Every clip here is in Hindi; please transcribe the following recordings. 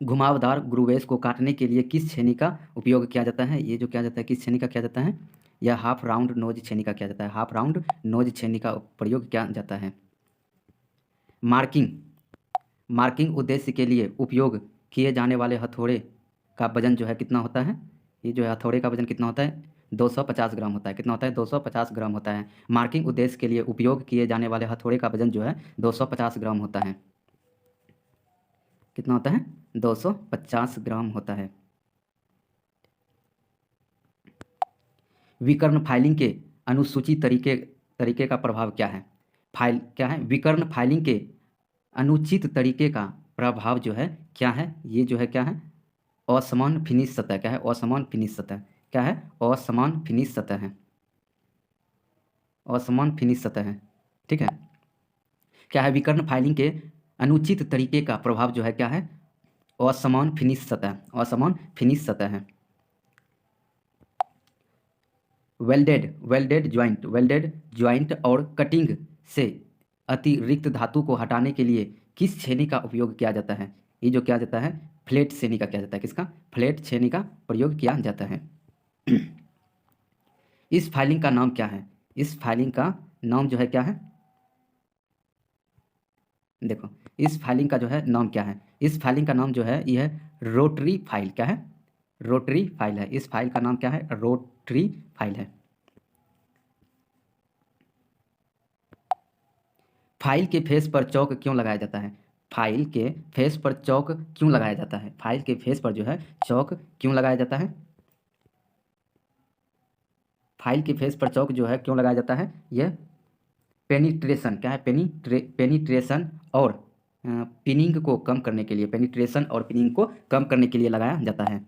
घुमावदार ग्रुवेस को काटने के लिए किस छेनी का उपयोग किया जाता है? ये जो किया जाता है किस छेनी का किया जाता है? यह हाफ राउंड नोज छेनी का किया जाता है। हाफ राउंड नोज छेनी का प्रयोग किया जाता है। मार्किंग मार्किंग उद्देश्य के लिए उपयोग किए जाने वाले हथौड़े का वजन जो है कितना होता है? ये जो है हथौड़े का वजन कितना होता है? 250 ग्राम होता है। कितना होता है? 250 ग्राम होता है। मार्किंग उद्देश्य के लिए उपयोग किए जाने वाले हथौड़े का वजन जो है 250 ग्राम होता है। कितना होता है? 250 ग्राम होता है। विकर्ण फाइलिंग के अनुसूची तरीके का प्रभाव क्या है? फाइल क्या है? विकर्ण फाइलिंग के अनुचित तरीके का प्रभाव जो है क्या है? ये जो है क्या है? असमान फिनिश सतह। क्या है? असमान फिनिश सतह। क्या है? असमान फिनिश सतह है। असमान फिनिश सतह है। ठीक है। क्या है? विकर्ण फाइलिंग के अनुचित तरीके का प्रभाव जो है क्या है? असमान फिनिश सतह। असमान फिनिश सतह है। वेल्डेड ज्वाइंट और कटिंग से अतिरिक्त धातु को हटाने के लिए किस छेनी का उपयोग किया जाता है? ये जो किया जाता है फ्लैट छेनी का किया जाता है। किसका? फ्लैट छेनी का प्रयोग किया जाता है। इस फाइलिंग का नाम क्या है? इस फाइलिंग का नाम जो है क्या है? देखो, इस फाइलिंग का जो है नाम क्या है? इस फाइलिंग का नाम जो है यह है रोटरी फाइल। क्या है? रोटरी फाइल है। इस फाइल का नाम क्या है? रोटरी फाइल है। फाइल के फेस पर चौक क्यों लगाया जाता है? फाइल के फेस पर चौक क्यों लगाया जाता है? फाइल के फेस पर जो है चौक क्यों लगाया जाता है? फाइल के फेस पर चौक जो है क्यों लगाया जाता है? यह पेनिट्रेशन। क्या है? पेनिट्रेशन और पिनिंग को कम करने के लिए, पेनिट्रेशन और पिनिंग को कम करने के लिए लगाया जाता है।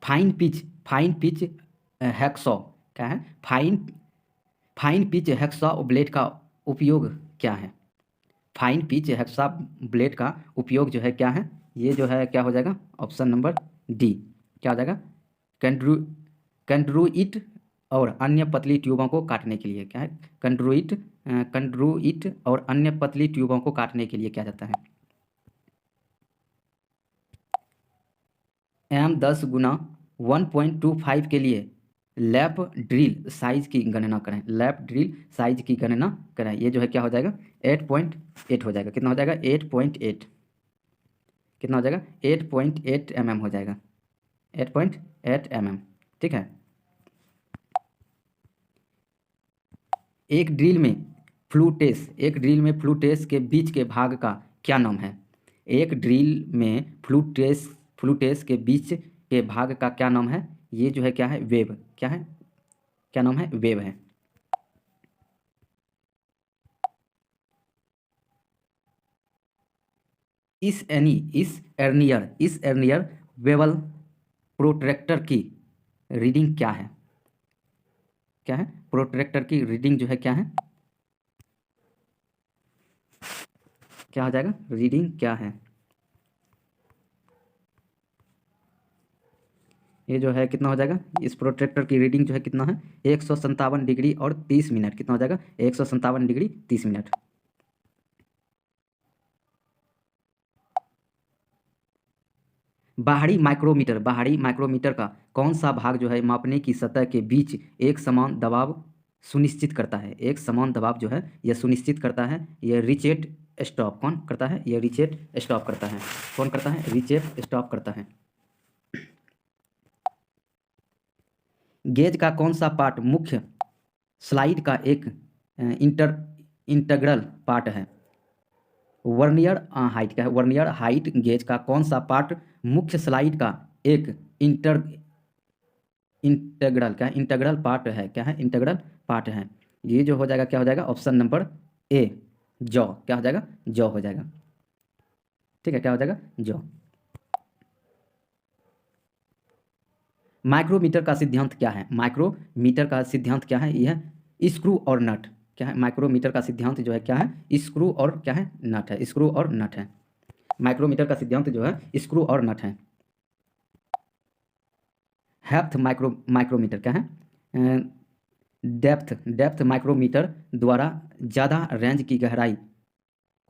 Fine pitch hacksaw. क्या है? फाइन पिच हैक्सॉ ब्लेड का उपयोग क्या है? फाइन पिच हैक्सा ब्लेड का उपयोग जो है क्या है? ये जो है क्या हो जाएगा? ऑप्शन नंबर डी क्या हो जाएगा? कंड्रूइट और अन्य पतली ट्यूबों को काटने के लिए। क्या है? कंड्रूइट और अन्य पतली ट्यूबों को काटने के लिए क्या जाता है? M10 गुना 1.25 के लिए लैप ड्रिल साइज की गणना करें। लैप ड्रिल साइज की गणना करें। ये जो है क्या हो जाएगा? 8.8 हो जाएगा। कितना हो जाएगा? 8.8। कितना हो जाएगा? 8.8 mm हो जाएगा। 8.8 mm। ठीक है। एक ड्रिल में फ्लूटेस के बीच के भाग का क्या नाम है? एक ड्रिल में फ्लूटेस के बीच के भाग का क्या नाम है? ये जो है क्या है? वेब। क्या है? क्या नाम है? वेब है। इस एर्नियर बेवल प्रोट्रैक्टर की रीडिंग क्या है? क्या है? प्रोट्रैक्टर की रीडिंग जो है क्या है? क्या हो जाएगा? रीडिंग क्या है? ये जो है कितना हो जाएगा? इस प्रोट्रैक्टर की रीडिंग जो है कितना है? 157 डिग्री और 30 मिनट। कितना हो जाएगा? 157 डिग्री 30 मिनट। बाहरी माइक्रोमीटर का कौन सा भाग जो है मापने की सतह के बीच एक समान दबाव सुनिश्चित करता है? एक समान दबाव जो है यह सुनिश्चित करता है। यह रिचेट स्टॉप कौन करता है? यह रिचेट स्टॉप करता है। कौन करता है? रिचेट स्टॉप करता है। गेज का कौन सा पार्ट मुख्य स्लाइड का एक इंटग्रल पार्ट है? Vernier height. क्या है? वर्नियर हाइट गेज का कौन सा पार्ट मुख्य स्लाइड का एक इंटग्रल क्या है? इंटग्रल पार्ट है। क्या है? इंटग्रल पार्ट है। ये जो हो जाएगा क्या हो जाएगा? Option number A jaw. क्या हो जाएगा? जॉ हो जाएगा। ठीक है। क्या हो जाएगा? जॉ। माइक्रोमीटर का सिद्धांत क्या है? माइक्रोमीटर का सिद्धांत क्या है? यह स्क्रू और नट। क्या है? माइक्रोमीटर का सिद्धांत जो है क्या है? स्क्रू और क्या है? नट है। स्क्रू और नट है। माइक्रोमीटर का सिद्धांत जो है स्क्रू और नट है। हेप्थ माइक्रोमीटर क्या है? डेप्थ माइक्रोमीटर द्वारा ज़्यादा रेंज की गहराई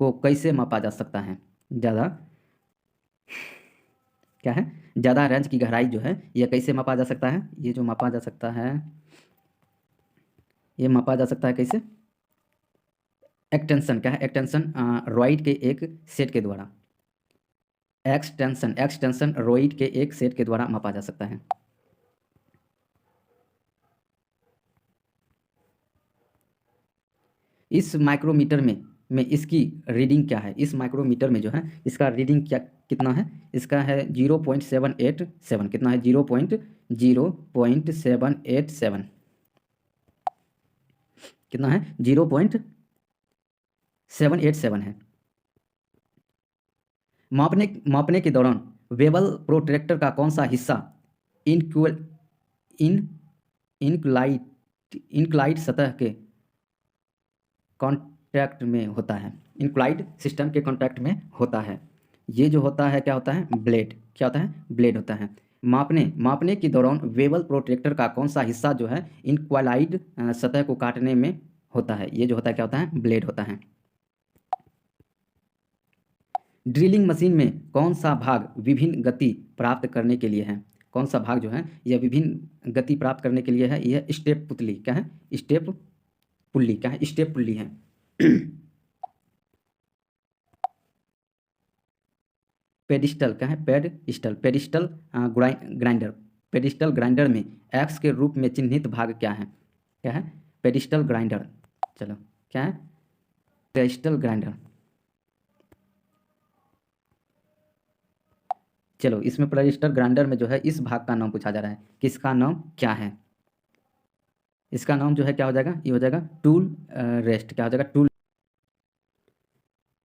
को कैसे मापा जा सकता है? ज़्यादा क्या है, ज़्यादा रेंज की गहराई जो है यह कैसे मापा जा सकता है? ये जो मापा जा सकता है, ये मापा जा सकता है कैसे? एक्सटेंशन क्या है? एक्सटेंशन रॉइड के एक सेट के द्वारा, एक्सटेंशन रॉइड के एक सेट के द्वारा मापा जा सकता है। इस माइक्रोमीटर में इसकी रीडिंग क्या है? इस माइक्रोमीटर में जो है इसका रीडिंग क्या कितना है? इसका है 0.787। कितना है? 0.787। कितना है? 0.787 है। मापने के दौरान वेबल प्रोट्रैक्टर का कौन सा हिस्सा इंक्लाइड सतह के कॉन्टैक्ट में होता है? इंक्लाइड सिस्टम के कॉन्टैक्ट में होता है। ये जो होता है क्या होता है? ब्लेड। क्या होता है? ब्लेड होता है। मापने के दौरान वेबल प्रोट्रैक्टर का कौन सा हिस्सा जो है इंक्लाइड सतह को काटने में होता है? ये जो होता है क्या होता है? ब्लेड होता है। ड्रिलिंग मशीन में कौन सा भाग विभिन्न गति प्राप्त करने के लिए है? कौन सा भाग जो है यह विभिन्न गति प्राप्त करने के लिए है? यह स्टेप पुतली। क्या है? Step pulley. क्या है? स्टेप पुल्ली है। पेडिस्टल। क्या है? Pedestal grinder. पेडिस्टल ग्राइंडर में एक्स के रूप में चिन्हित भाग क्या है? क्या है? Pedestal grinder. चलो, क्या है? Pedestal grinder. चलो, इसमें पेडिस्टल ग्राइंडर में जो है इस भाग का नाम पूछा जा रहा है, किसका नाम क्या है? इसका नाम जो है क्या हो जाएगा? ये हो जाएगा टूल रेस्ट। क्या हो जाएगा? टूल।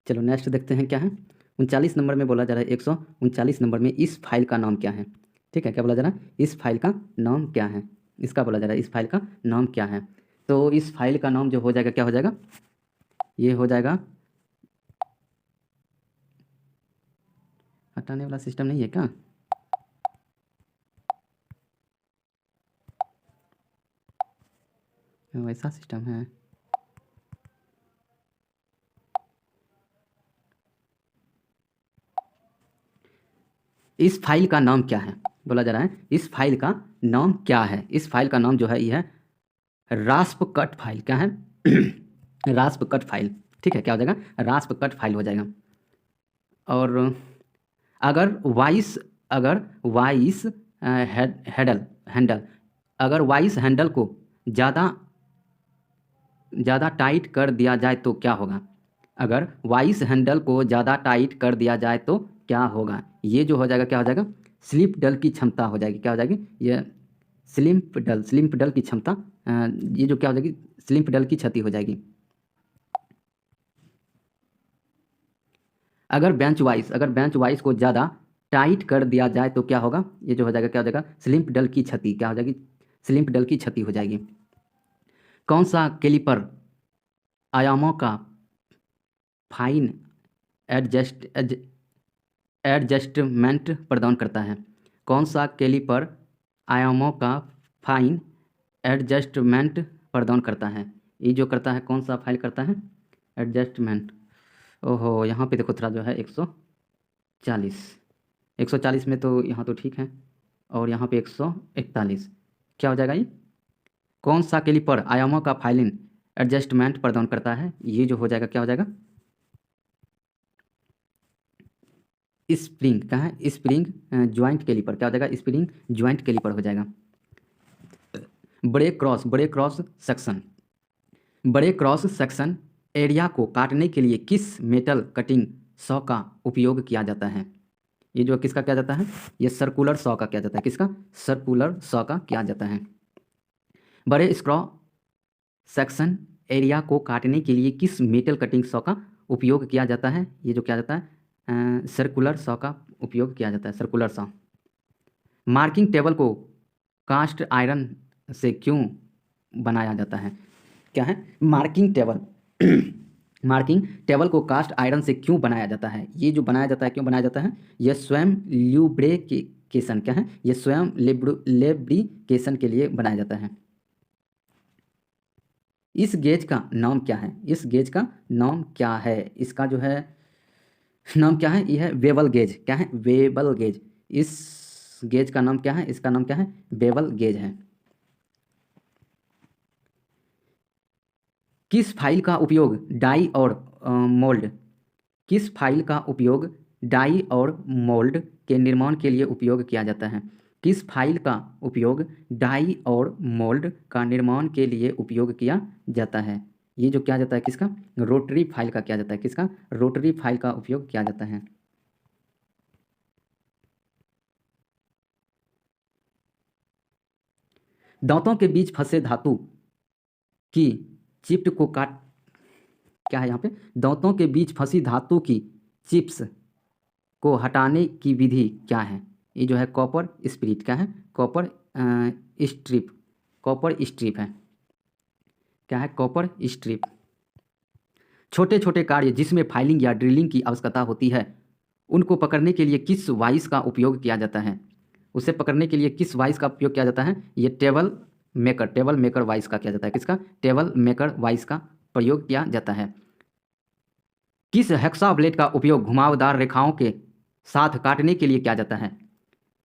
चलो नेक्स्ट देखते हैं क्या है। 39 नंबर में बोला जा रहा है, 139 नंबर में इस फाइल का नाम क्या है? ठीक है, क्या बोला जा रहा है? इस फाइल का नाम क्या है? इसका बोला जा रहा है इस फाइल का नाम क्या है? तो इस फाइल का नाम जो हो जाएगा क्या हो जाएगा? ये हो जाएगा, हटाने वाला सिस्टम नहीं है क्या? वैसा सिस्टम है। इस फाइल का नाम क्या है? बोला जा रहा है इस फाइल का नाम क्या है? इस फाइल का नाम जो है ये है रास्प कट फाइल। क्या है? रास्प कट फाइल। ठीक है, क्या हो जाएगा? रास्प कट फाइल हो जाएगा। और अगर वाइस हैंडल अगर वाइस हैंडल को ज़्यादा टाइट कर दिया जाए तो क्या होगा? अगर वाइस हैंडल को ज़्यादा टाइट कर दिया जाए तो क्या होगा? ये जो हो जाएगा क्या हो जाएगा? स्लिप डल की क्षमता हो जाएगी। क्या हो जाएगी? ये स्लिप डल की क्षमता, ये जो क्या हो जाएगी? स्लिप डल की क्षति हो जाएगी। अगर बेंच वाइस को ज़्यादा टाइट कर दिया जाए तो क्या होगा? ये जो हो जाएगा क्या हो जाएगा? स्लिप डल की क्षति। क्या हो जाएगी? स्लिप डल की क्षति हो जाएगी। कौन सा कैलिपर आयामों का फाइन एडजस्टमेंट प्रदान करता है? कौन सा कैलिपर आयामों का फाइन एडजस्टमेंट प्रदान करता है? ये जो करता है कौन सा फाइल करता है? एडजस्टमेंट। ओहो, यहाँ पे देखो थोड़ा जो है 140 में तो यहाँ तो ठीक है, और यहाँ पे 141। क्या हो जाएगा ये? कौन सा कैलिपर आयामों का फाइलिंग एडजस्टमेंट प्रदान करता है? ये जो हो जाएगा क्या हो जाएगा? स्प्रिंग। क्या है? Spring joint caliper. क्या हो जाएगा? स्प्रिंग ज्वाइंट कैलिपर हो जाएगा। बड़े क्रॉस सेक्शन एरिया को काटने के लिए किस मेटल कटिंग सॉ का उपयोग किया जाता है? ये जो किसका किया जाता है? ये सर्कुलर सॉ का किया जाता है। किसका? सर्कुलर सॉ का किया जाता है। बड़े क्रॉस सेक्शन एरिया को काटने के लिए किस मेटल कटिंग सॉ का उपयोग किया जाता है? ये जो किया जाता है सर्कुलर सॉ का उपयोग किया जाता है, सर्कुलर सॉ। मार्किंग टेबल को कास्ट आयरन से क्यों बनाया जाता है? क्या है? मार्किंग टेबल को कास्ट आयरन से क्यों बनाया जाता है? ये जो बनाया जाता है, क्यों बनाया जाता है? यह स्वयं ल्यूब्रिकेशन। क्या है? यह स्वयं लेब्रिकेशन के लिए बनाया जाता है। इस गेज का नाम क्या है? इस गेज का नाम क्या है? इसका जो है नाम क्या है? ये है वेबल गेज। क्या है? वेबल गेज। इस गेज का नाम क्या है? इसका नाम क्या है? वेबल गेज है। किस फाइल का उपयोग डाई और मोल्ड किस फाइल का उपयोग डाई और मोल्ड के निर्माण के लिए उपयोग किया जाता है? किस फाइल का उपयोग डाई और मोल्ड का निर्माण के लिए उपयोग किया जाता है? ये जो किया जाता है किसका? रोटरी फाइल का किया जाता है। किसका? रोटरी फाइल का उपयोग किया जाता है। दांतों के बीच फंसे धातु की चिप्ट को काट क्या है यहाँ पे? दांतों के बीच फंसी धातु की चिप्स को हटाने की विधि क्या है? ये जो है कॉपर स्प्लिट। क्या है? Copper strip. कॉपर स्ट्रिप है। क्या है? Copper strip. छोटे छोटे कार्य जिसमें फाइलिंग या ड्रिलिंग की आवश्यकता होती है उनको पकड़ने के लिए किस वाइस का उपयोग किया जाता है? उसे पकड़ने के लिए किस वाइस का उपयोग किया जाता है? ये टेबल मेकर वाइस का किया जाता है। किसका? टेबल मेकर वाइस का प्रयोग किया जाता है। किस हेक्सा ब्लेड का उपयोग घुमावदार रेखाओं के साथ काटने के लिए किया जाता है?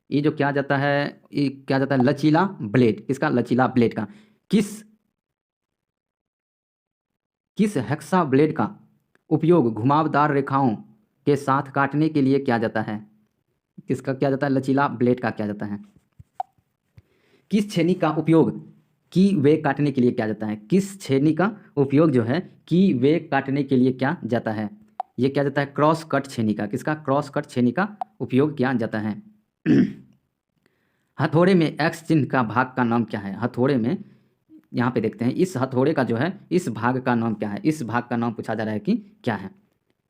ये जो क्या जाता है, ये क्या जाता है? लचीला ब्लेड। किसका? लचीला ब्लेड का। किस किस हेक्सा ब्लेड का उपयोग घुमावदार रेखाओं के साथ काटने के लिए किया जाता है? किसका किया जाता है? लचीला ब्लेड का किया जाता है। किस छेनी का उपयोग की वे काटने के लिए किया जाता है? किस छेनी का उपयोग जो है की वे काटने के लिए किया जाता है? ये क्या जाता है? क्रॉस कट छेनी का। किसका? क्रॉस कट छेनी का उपयोग किया जाता है। हथौड़े में एक्स चिन्ह का भाग का नाम क्या है? हथौड़े में यहाँ पे देखते हैं इस हथौड़े का जो है इस भाग का नाम क्या है? इस भाग का नाम पूछा जा रहा है कि क्या है?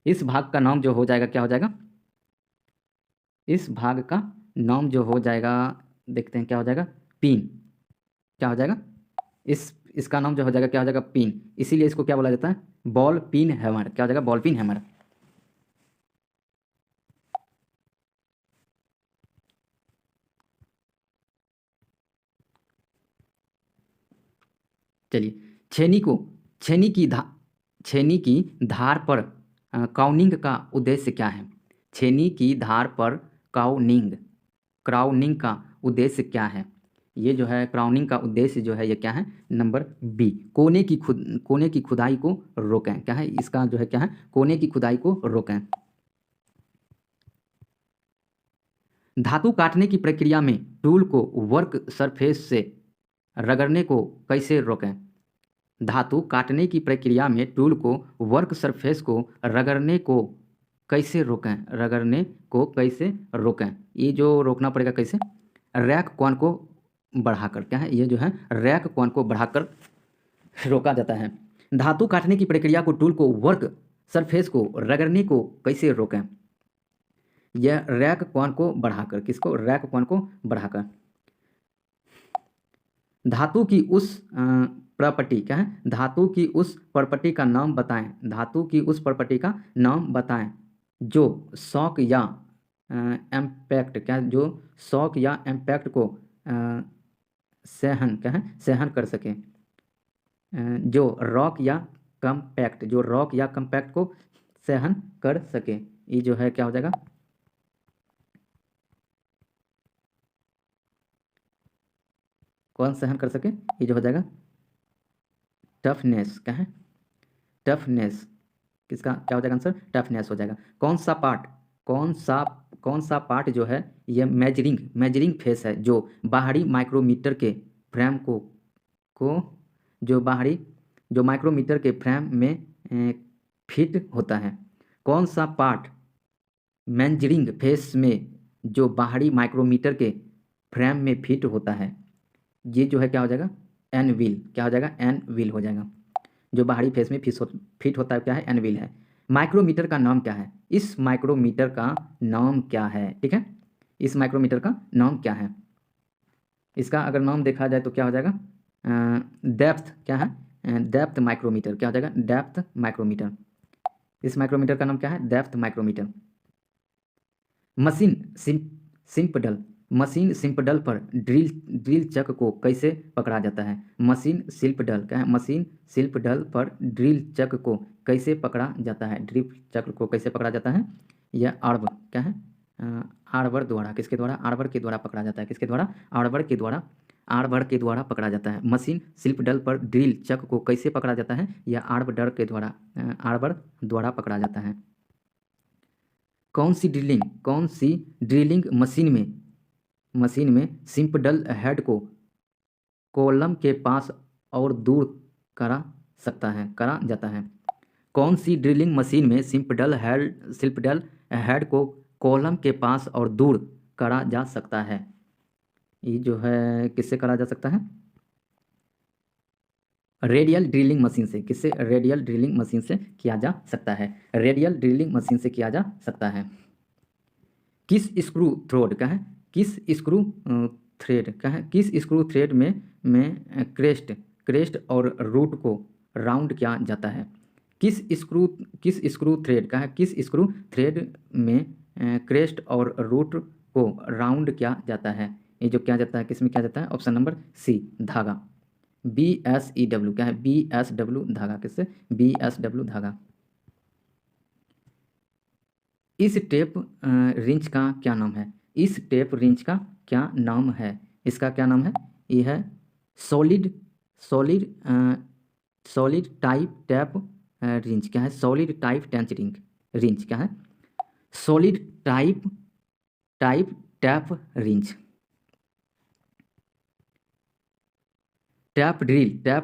इस भाग का नाम जो हो जाएगा क्या हो जाएगा? इस भाग का नाम जो हो जाएगा, देखते हैं क्या हो जाएगा? पिन। क्या हो जाएगा? इसका नाम जो हो जाएगा क्या हो जाएगा? पिन। इसीलिए इसको क्या बोला जाता है? Ball pin hammer. क्या हो जाएगा? Ball pin hammer. चलिए, छेनी की धार पर काउनिंग का उद्देश्य क्या है? छेनी की धार पर क्राउनिंग का उद्देश्य क्या है? ये जो है क्राउनिंग का उद्देश्य जो है ये क्या है? नंबर बी, कोने की खुदाई को रोकें। क्या है इसका जो है? क्या है? कोने की खुदाई को रोकें। धातु काटने की प्रक्रिया में टूल को वर्क सरफेस से रगड़ने को कैसे रोकें? धातु काटने की प्रक्रिया में टूल को वर्क सरफेस को रगड़ने को कैसे रोकें? रगड़ने को कैसे रोकें? ये जो रोकना पड़ेगा कैसे? रैक कोण को बढ़ाकर। क्या है? ये जो है रैक कोण को बढ़ाकर रोका जाता है। धातु काटने की प्रक्रिया को टूल को वर्क सरफेस को रगड़ने को कैसे रोकें? यह रैक कोण को बढ़ाकर। किसको? रैक कोण को बढ़ाकर। धातु की उस प्रॉपर्टी। क्या है? धातु की उस प्रॉपर्टी का नाम बताएं। धातु की उस प्रॉपर्टी का नाम बताएं जो शॉक या इम्पैक्ट। क्या है? जो शॉक या इम्पैक्ट को सहन। क्या है? सहन कर सके। जो रॉक या कंपैक्ट को सहन कर सके। ये जो है क्या हो जाएगा? कौन सहन कर सके? ये जो हो जाएगा टफनेस। क्या है? टफनेस। किसका क्या हो जाएगा आंसर? टफनेस हो जाएगा। कौन सा पार्ट जो है ये मेजरिंग फेस है जो बाहरी माइक्रोमीटर के फ्रेम को जो माइक्रोमीटर के फ्रेम में फिट होता है? कौन सा पार्ट मेजरिंग फेस में जो बाहरी माइक्रोमीटर के फ्रेम में फिट होता है? ये जो है क्या हो जाएगा? एनविल। क्या हो जाएगा? एनविल हो जाएगा। जो बाहरी फेस में फिट होता है क्या है? एनविल है। माइक्रोमीटर का नाम क्या है? इस माइक्रोमीटर का नाम क्या है? ठीक है, इस माइक्रोमीटर का नाम क्या है? इसका अगर नाम देखा जाए तो क्या हो जाएगा? डेप्थ। क्या है? Depth micrometer. क्या हो जाएगा? Depth micrometer. इस माइक्रोमीटर का नाम क्या है? Depth micrometer. Machine spindle machine spindle पर ड्रिल चक को कैसे पकड़ा जाता है? मशीन सिल्पडल क्या है? मशीन सिल्पडल पर ड्रिल चक को कैसे पकड़ा जाता है? ड्रिल चक्र को कैसे पकड़ा जाता है? यह आर्ब क्या है? आर्बर द्वारा, किसके द्वारा? आर्बर के द्वारा पकड़ा जाता है। किसके द्वारा? आर्बर के द्वारा, आर्बर के द्वारा पकड़ा जाता है। मशीन सिल्पडल पर ड्रिल चक को कैसे पकड़ा जाता है? यह आर्बर के द्वारा, आर्बर द्वारा पकड़ा जाता है। कौन सी ड्रिलिंग मशीन में सिंपडल हेड को कॉलम के पास और दूर करा जाता है? कौन सी ड्रिलिंग मशीन में सिंपडल हेड को कॉलम के पास और दूर करा जा सकता है? ये जो है किससे करा जा सकता है? रेडियल ड्रिलिंग मशीन से। किससे? रेडियल ड्रिलिंग मशीन से किया जा सकता है। रेडियल ड्रिलिंग मशीन से किया जा सकता है। किस स्क्रू थ्रेड क्या है? किस स्क्रू थ्रेड क्या है? किस स्क्रू थ्रेड में क्रेस्ट और रूट को राउंड किया जाता है? किस स्क्रू थ्रेड क्या है? किस स्क्रू थ्रेड में क्रेस्ट और रूट को राउंड किया जाता है? ये जो किया जाता है किस में किया जाता है? ऑप्शन नंबर सी, धागा। BSEW क्या है? BSW धागा। किससे? BSW धागा। इस टेप रिंच का क्या नाम है? इस टेप रिंच का क्या नाम है? इसका क्या नाम है? ये है solid solid solid type tap wrench. क्या है? सॉलिड टाइप टैंच रिंच क्या है? Solid type tap wrench. Tap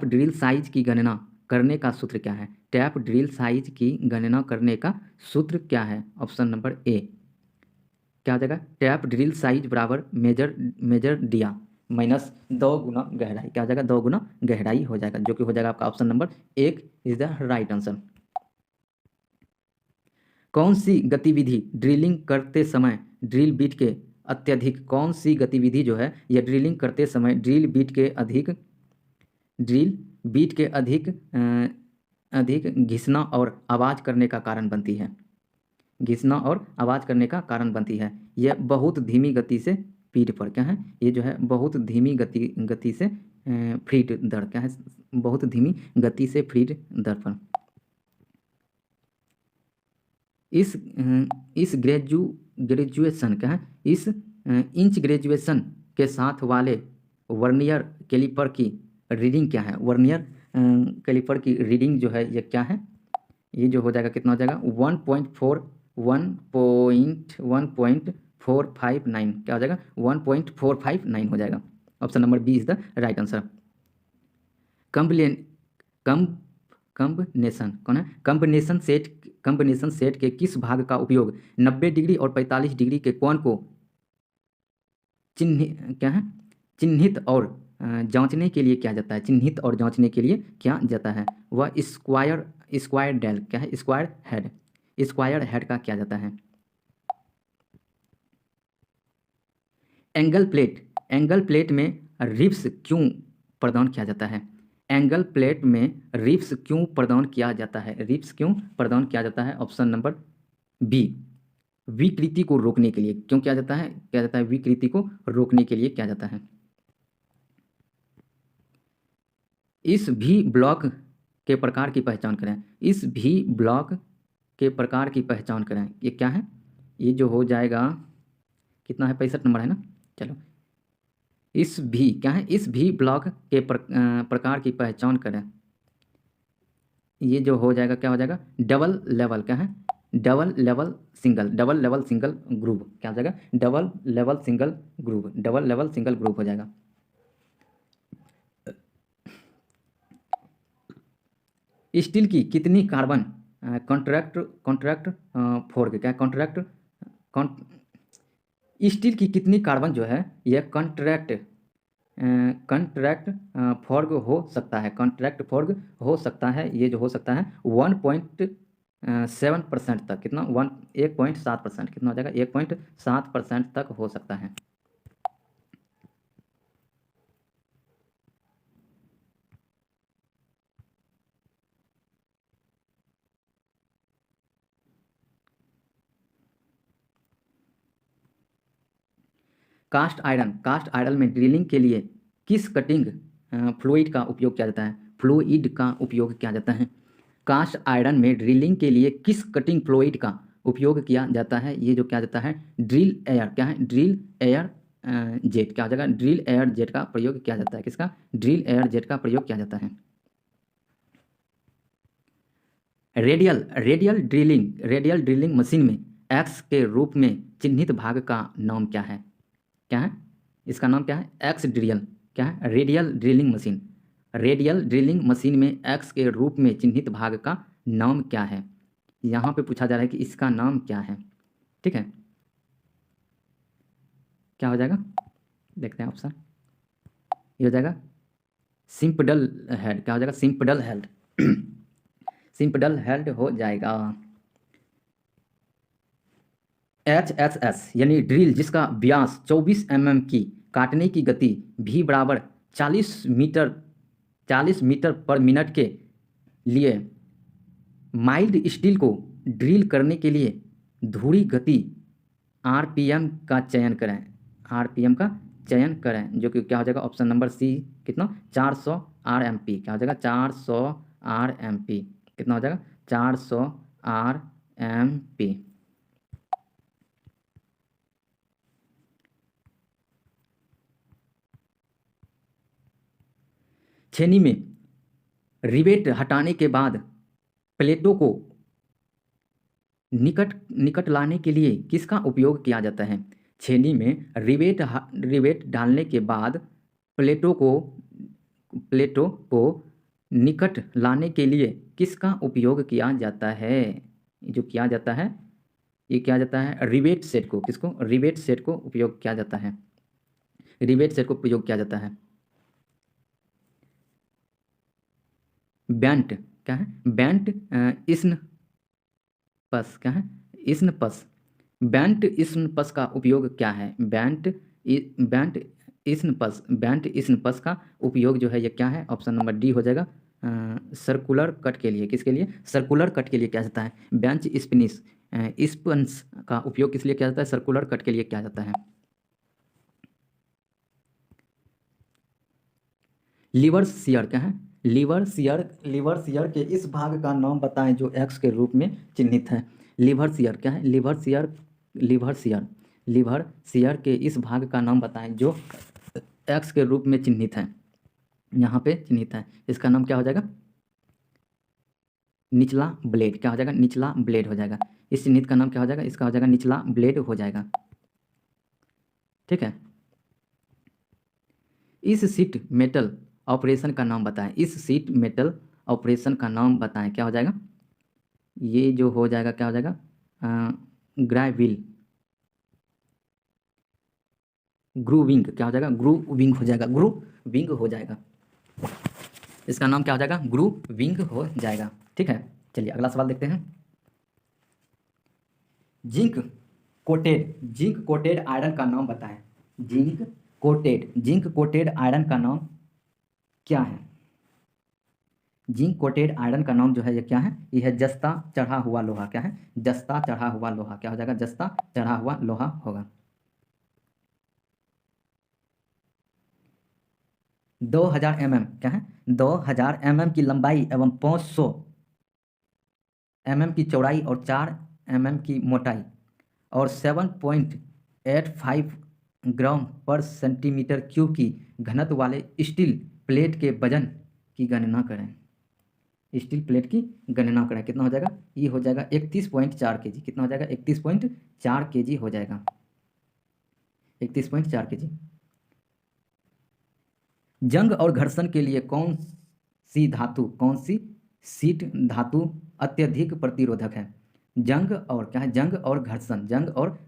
drill size की गणना करने का सूत्र क्या है? टैप ड्रिल साइज की गणना करने का सूत्र क्या है? ऑप्शन नंबर ए क्या हो जाएगा? टैप ड्रिल साइज बराबर मेजर दिया माइनस 2 गुना गहराई। क्या हो जाएगा? 2 गुना गहराई हो जाएगा, जो कि हो जाएगा आपका option number 1 is the right answer. कौन सी गतिविधि ड्रिलिंग करते समय ड्रिल बीट के अत्यधिक, कौन सी गतिविधि जो है यह ड्रिलिंग करते समय ड्रिल बीट के अधिक घिसना और आवाज़ करने का कारण बनती है? घिसना और आवाज़ करने का कारण बनती है। यह बहुत धीमी गति से पीठ पर क्या है? ये जो है बहुत धीमी गति से फीट दर क्या है? बहुत धीमी गति से फीट दर पर। इस ग्रेजुएशन क्या है? इस इंच ग्रेजुएशन के साथ वाले वर्नियर कैलिपर की रीडिंग क्या है? वर्नियर कैलिपर की रीडिंग जो है ये क्या है? ये जो हो जाएगा कितना हो जाएगा? 1.459 क्या हो जाएगा? 1.459 हो जाएगा। Option number B is the right answer. Combination कौन है? कम्बिनेशन सेट के किस भाग का उपयोग 90 डिग्री और 45 डिग्री के कोण को चिन्हित और जांचने के लिए किया जाता है? चिन्हित और जांचने के लिए किया जाता है। वह स्क्वायर डेल क्या है? स्क्वायर हेड का किया जाता है। एंगल प्लेट में रिब्स क्यों प्रदान किया जाता है? एंगल प्लेट में रिब्स क्यों प्रदान किया जाता है? रिब्स क्यों प्रदान किया जाता है? ऑप्शन नंबर बी, विकृति को रोकने के लिए। क्यों किया जाता है? किया जाता है विकृति को रोकने के लिए किया जाता है। इस भी ब्लॉक के प्रकार की पहचान करें। इस भी ब्लॉक के प्रकार की पहचान करें। ये क्या है? ये जो हो जाएगा कितना है? 65 नंबर है ना। चलो, इस भी क्या है? इस भी ब्लॉक के प्रकार की पहचान करें। ये जो हो जाएगा क्या हो जाएगा? डबल लेवल क्या है? डबल लेवल सिंगल ग्रुप क्या हो जाएगा? डबल लेवल सिंगल ग्रुप हो जाएगा। स्टील की कितनी कार्बन कॉन्ट्रैक्ट फोर्क क्या? स्टील की कितनी कार्बन जो है यह कॉन्ट्रैक्ट फोर्क हो सकता है? कॉन्ट्रैक्ट फोर्क हो सकता है। ये जो हो सकता है 1.7% तक। कितना? 1.7%। कितना हो जाएगा? 1.7% तक हो सकता है। कास्ट आयरन में ड्रिलिंग के लिए किस कटिंग फ्लूइड का उपयोग किया जाता है? फ्लूइड का उपयोग किया जाता है। कास्ट आयरन में ड्रिलिंग के लिए किस कटिंग फ्लूइड का उपयोग किया जाता है? ये जो क्या जाता है ड्रिल एयर, क्या है ड्रिल एयर जेट, क्या हो जाएगा ड्रिल एयर जेट का प्रयोग किया जाता है। किसका? ड्रिल एयर जेट का प्रयोग किया जाता है। रेडियल ड्रिलिंग मशीन में एक्स के रूप में चिन्हित भाग का नाम क्या है? क्या है इसका नाम? क्या है? एक्स ड्रियल, क्या है रेडियल ड्रिलिंग मशीन में एक्स के रूप में चिन्हित भाग का नाम क्या है? यहाँ पे पूछा जा रहा है कि इसका नाम क्या है। ठीक है, क्या हो जाएगा देखते हैं ऑप्शन। ये हो जाएगा सिंपडल हेड, क्या हो जाएगा सिंपडल हेड सिंपडल हेड हो जाएगा। HSS यानी ड्रिल जिसका व्यास 24 mm की काटने की गति v बराबर 40 मीटर पर मिनट के लिए माइल्ड स्टील को ड्रिल करने के लिए धुरी गति RPM का चयन करें, जो कि क्या हो जाएगा ऑप्शन नंबर सी, कितना 400 RMP, क्या हो जाएगा 400 RMP, कितना हो जाएगा 400 RMP। छेनी में रिवेट हटाने के बाद प्लेटों को निकट लाने के लिए किसका उपयोग किया जाता है? छेनी में रिवेट डालने के बाद प्लेटों को निकट लाने के लिए किसका उपयोग किया जाता है? जो किया जाता है ये किया जाता है रिवेट सेट को, किसको? रिवेट सेट को उपयोग किया जाता है, रिवेट सेट को प्रयोग किया जाता है। बैंट, क्या है बैंट इस्नपस, क्या है इस्नपस, बैंट इस्नपस का उपयोग क्या है? बैंट इस्नपस का उपयोग जो है ये क्या है? ऑप्शन नंबर डी हो जाएगा सर्कुलर कट के लिए। किसके लिए? सर्कुलर कट के लिए किया जाता है। बेंच स्पंस का उपयोग किस लिए किया जाता है? सर्कुलर कट के लिए किया जाता है। लीवर शियर, क्या है लीवर शियर के इस भाग का नाम बताएं जो एक्स के रूप में चिन्हित है। लीवर शियर, क्या है लीवर शियर के इस भाग का नाम बताएं जो एक्स के रूप में चिन्हित है, यहाँ पे चिन्हित है। इसका नाम क्या हो जाएगा? निचला ब्लेड, क्या हो जाएगा निचला ब्लेड हो जाएगा। इस चिन्हित का नाम क्या हो जाएगा? इसका हो जाएगा निचला ब्लेड हो जाएगा। ठीक है, इस शीट मेटल ऑपरेशन का नाम बताएं, इस शीट मेटल ऑपरेशन का नाम बताएं, क्या हो जाएगा? ये जो हो जाएगा क्या हो जाएगा ग्राइविल ग्रूविंग, क्या हो जाएगा ग्रूविंग हो जाएगा, ग्रूविंग हो जाएगा। इसका नाम क्या हो जाएगा? ग्रूविंग हो जाएगा। ठीक है, चलिए अगला सवाल देखते हैं। जिंक कोटेड आयरन का नाम बताएं। जिंक कोटेड आयरन का नाम क्या है? जिंक कोटेड आयरन का नाम जो है ये क्या है? ये है जस्ता चढ़ा हुआ लोहा, क्या है जस्ता चढ़ा हुआ लोहा, क्या हो जाएगा जस्ता चढ़ा हुआ लोहा होगा। 2000 mm, क्या है 2000 mm की लंबाई एवं 500 mm की चौड़ाई और 4 mm की मोटाई और 7.85 ग्राम पर सेंटीमीटर क्यूब की घनत्व वाले स्टील प्लेट के वजन की गणना करें। स्टील प्लेट की गणना करें, कितना हो जाएगा? ये हो जाएगा 31.4 kg, कितना हो जाएगा 31.4 kg हो जाएगा, 31.4 kg। जंग और घर्षण के लिए कौन सी शीट धातु अत्यधिक प्रतिरोधक है? जंग और क्या है जंग और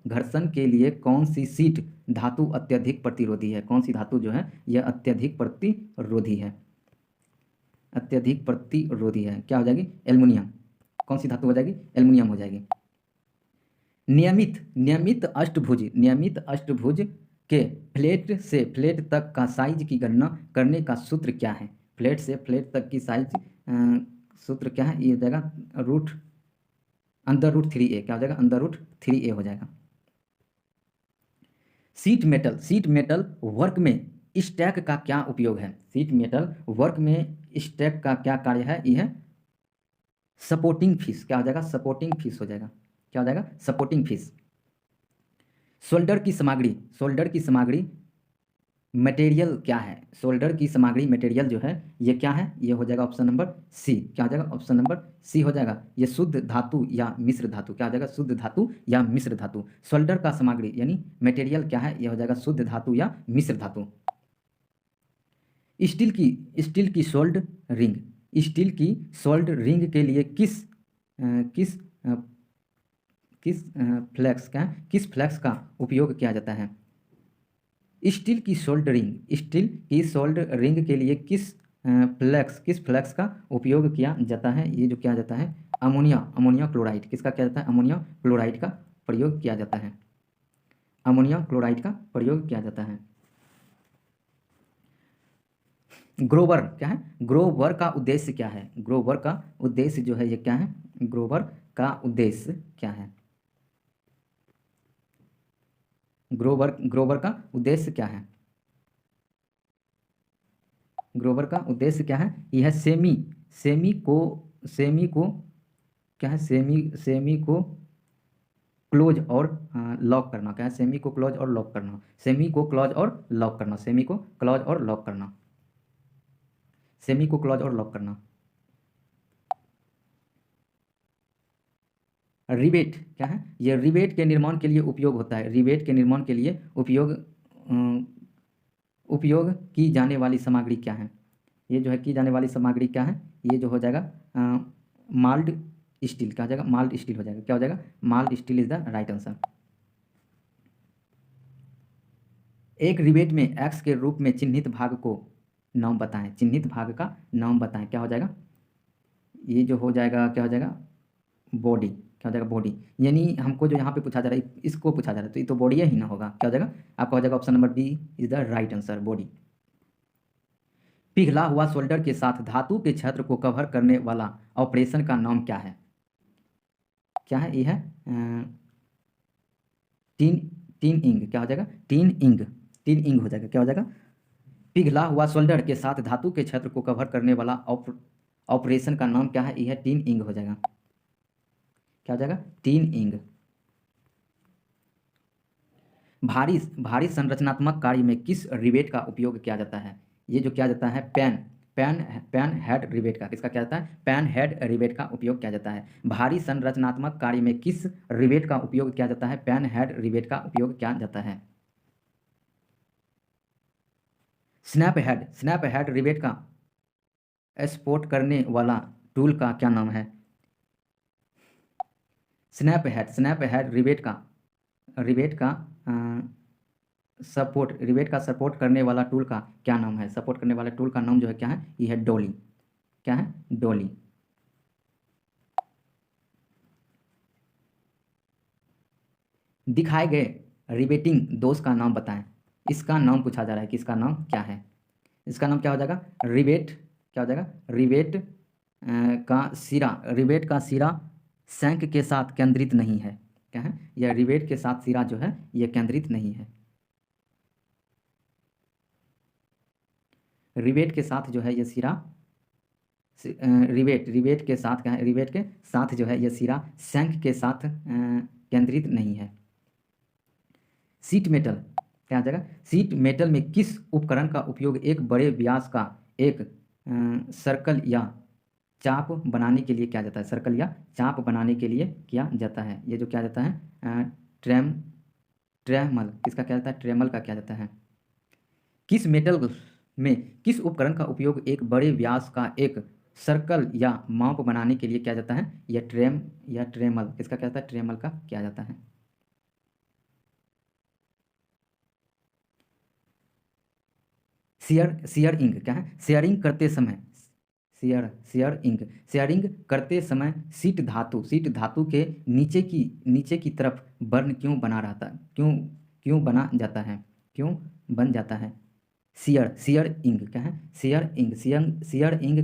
घर्षण के लिए कौन सी शीट धातु अत्यधिक प्रतिरोधी है? कौन सी धातु जो है यह अत्यधिक प्रतिरोधी है? अत्यधिक प्रतिरोधी है, क्या हो जाएगी? एल्युमिनियम। कौन सी धातु हो जाएगी? एल्युमिनियम हो जाएगी। नियमित अष्टभुज के फ्लेट से फ्लेट तक का साइज की गणना करने का सूत्र क्या है? फ्लेट से फ्लेट तक की साइज सूत्र क्या है? ये हो जाएगा अंडर रूट 3a, क्या हो जाएगा? अंडर रूट 3a हो जाएगा। शीट मेटल वर्क में स्टैक का क्या उपयोग है? शीट मेटल वर्क में स्टैक का क्या कार्य है? ये है सपोर्टिंग फीस। क्या हो जाएगा? सपोर्टिंग फीस हो जाएगा। क्या हो जाएगा? Supporting fees. सोल्डर की सामग्री मटेरियल क्या है? सोल्डर की सामग्री मटेरियल जो है ये क्या है? ये हो जाएगा ऑप्शन नंबर सी। क्या हो जाएगा? ऑप्शन नंबर सी हो जाएगा। ये शुद्ध धातु या मिश्र धातु। क्या हो जाएगा? शुद्ध धातु या मिश्र धातु। सोल्डर का सामग्री यानी मटेरियल क्या है? ये हो जाएगा शुद्ध धातु या मिश्र धातु। स्टील की सोल्ड रिंग के लिए किस फ्लेक्स का उपयोग किया जाता है? स्टील की सोल्ड रिंग के लिए किस फ्लेक्स का उपयोग किया जाता है? ये जो किया जाता है अमोनिया क्लोराइड। किसका किया जाता है? अमोनिया क्लोराइड का प्रयोग किया जाता है। अमोनिया क्लोराइड का प्रयोग किया जाता है। ग्रोवर क्या है? ग्रोवर का उद्देश्य क्या है? ग्रोवर का उद्देश्य जो है ये क्या है? ग्रोवर का उद्देश्य क्या है? ग्रोवर का उद्देश्य क्या है? ग्रोवर का उद्देश्य क्या है? यह है सेमी को क्या है? सेमी को क्लोज और लॉक करना। क्या है? सेमी को क्लोज और लॉक करना। सेमी को क्लोज और लॉक करना। सेमी को क्लोज और लॉक करना। सेमी को क्लोज और लॉक करना। रिवेट क्या है? यह रिवेट के निर्माण के लिए उपयोग होता है। रिवेट के निर्माण के लिए उपयोग की जाने वाली सामग्री क्या है? ये जो है की जाने वाली सामग्री क्या है? ये जो हो जाएगा माल्ड स्टील। क्या हो जाएगा? माल्ड स्टील हो जाएगा। क्या हो जाएगा? Mild steel is the right answer. एक रिवेट में एक्स के रूप में चिन्हित भाग को नाम बताएं। चिन्हित भाग का नाम बताएं। क्या हो जाएगा? ये जो हो जाएगा क्या हो जाएगा? बॉडी। क्या हो जाएगा? बॉडी। यानी हमको जो यहाँ पे पूछा जा रहा है इसको पूछा जा रहा है तो ये तो बॉडी ही ना होगा। क्या हो जाएगा? आपका हो जाएगा option number B is the right answer, body. पिघला हुआ सोल्डर के साथ धातु के क्षेत्र को कवर करने वाला ऑपरेशन का नाम क्या है? क्या है? ये है टीन इंग। क्या हो जाएगा? टीन इंग हो जाएगा। क्या हो जाएगा? पिघला हुआ सोल्डर के साथ धातु के क्षेत्र को कवर करने वाला ऑपरेशन का नाम क्या है? यह टीन इंग हो जाएगा। क्या हो जाएगा? टीन इंग। भारी संरचनात्मक कार्य में किस रिवेट का उपयोग किया जाता है? ये जो किया जाता है पैन हेड रिवेट का। किसका किया जाता है? पैन हेड रिवेट का उपयोग किया जाता है। भारी संरचनात्मक कार्य में किस रिवेट का उपयोग किया जाता है? पैन हेड रिवेट का उपयोग किया जाता है। स्नैप हेड रिवेट का स्पोर्ट करने वाला टूल का क्या नाम है? स्नैप हेड रिवेट का सपोर्ट करने वाला टूल का क्या नाम है? सपोर्ट करने वाले टूल का नाम जो है क्या है? ये है डॉली। क्या है? डॉली। दिखाए गए रिवेटिंग दोष का नाम बताएं। इसका नाम पूछा जा रहा है कि इसका नाम क्या है? इसका नाम क्या हो जाएगा? रिवेट। क्या हो जाएगा? रिवेट का सिरा शंख के साथ केंद्रित नहीं है। क्या है? यह रिवेट के साथ सिरा जो है यह केंद्रित नहीं है। रिवेट के साथ जो है यह सिरा रिवेट के साथ क्या है? रिवेट के साथ जो है यह सिरा शंख के साथ केंद्रित नहीं है। शीट मेटल क्या आ जाएगा? शीट मेटल में किस उपकरण का उपयोग एक बड़े व्यास का एक सर्कल या चाप बनाने के लिए किया जाता है? सर्कल या चाप बनाने के लिए किया जाता है। ये जो किया जाता है ट्रेमल। किसका किया जाता है? ट्रेमल का किया जाता है। किस मेटल में किस उपकरण का उपयोग एक बड़े व्यास का एक सर्कल या माप बनाने के लिए किया जाता है? यह ट्रेमल। किसका किया जाता है? ट्रेमल का किया जाता है। शेयर इंक क्या है? शेयरिंग करते समय शीट धातु के नीचे की तरफ बर्न क्यों बना रहता है? क्यों बना जाता है? क्यों बन जाता है? शेयर इंक क्या है? शेयर इंक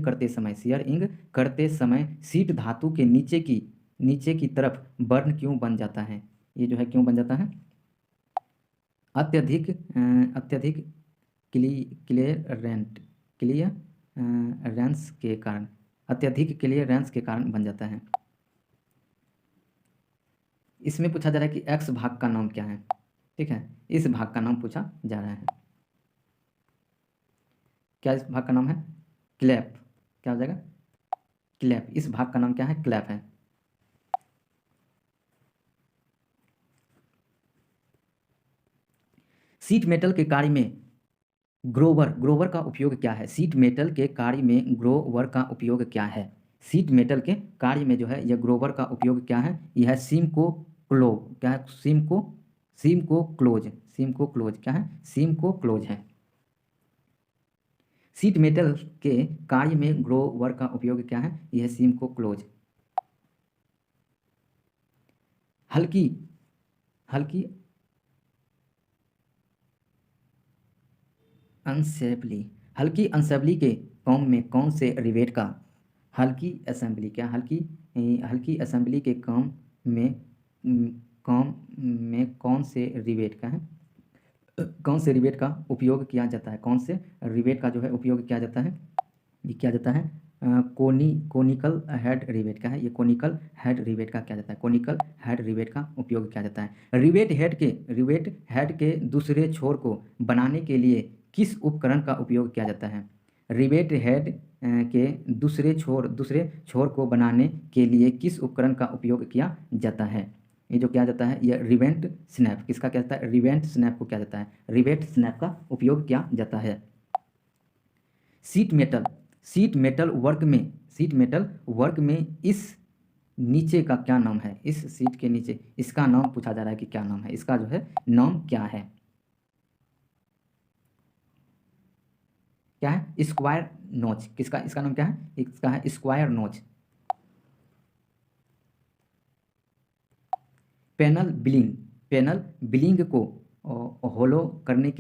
करते समय शीट धातु के नीचे की तरफ बर्न क्यों बन जाता है? ये जो है क्यों बन जाता है? अत्यधिक अत्यधिक क्लियरेंस के कारण, अत्यधिक क्लियरेंस के कारण बन जाता है। इसमें पूछा जा रहा है कि एक्स भाग का नाम क्या है। ठीक है, इस भाग का नाम पूछा जा रहा है। क्या इस भाग का नाम है? क्लैप। क्या हो जाएगा? क्लैप। इस भाग का नाम क्या है? क्लैप है। शीट मेटल के कार्य में ग्रोवर का उपयोग क्या है? शीट मेटल के कार्य में ग्रोवर का उपयोग क्या है? शीट मेटल के कार्य में जो है यह ग्रोवर का उपयोग क्या है? यह है सीम को क्लोव। क्या है? सीम को क्लोज। सीम को क्लोज क्या है? सीम को क्लोज है। शीट मेटल के कार्य में ग्रोवर का उपयोग क्या है? यह सीम को क्लोज। हल्की अनसेंबली के काम में कौन से रिवेट का हल्की असेंबली के काम में कौन से रिवेट का है? कौन से रिवेट का उपयोग किया जाता है? कौन से रिवेट का जो है उपयोग किया जाता है? ये किया जाता है कोनिकल हेड रिवेट का है। ये कोनिकल हेड रिवेट का क्या जाता है? कोनिकल हेड रिवेट का उपयोग किया जाता है। रिवेट हेड के दूसरे छोर को बनाने के लिए किस उपकरण का उपयोग किया जाता है? रिवेट हेड के दूसरे छोर को बनाने के लिए किस उपकरण का उपयोग किया जाता है? ये जो किया जाता है यह रिवेट स्नैप। किसका क्या जाता है? रिवेट स्नैप को क्या जाता है? रिवेट स्नैप का उपयोग किया जाता है। शीट मेटल वर्क में इस नीचे का क्या नाम है? इस शीट के नीचे इसका नाम पूछा जा रहा है कि क्या नाम है? इसका जो है नाम क्या है? क्या है? स्क्वायर नोच। किसका? इसका नाम क्या है? इसका है स्क्वायर नोच। पैनल बिलिंग को होलो करने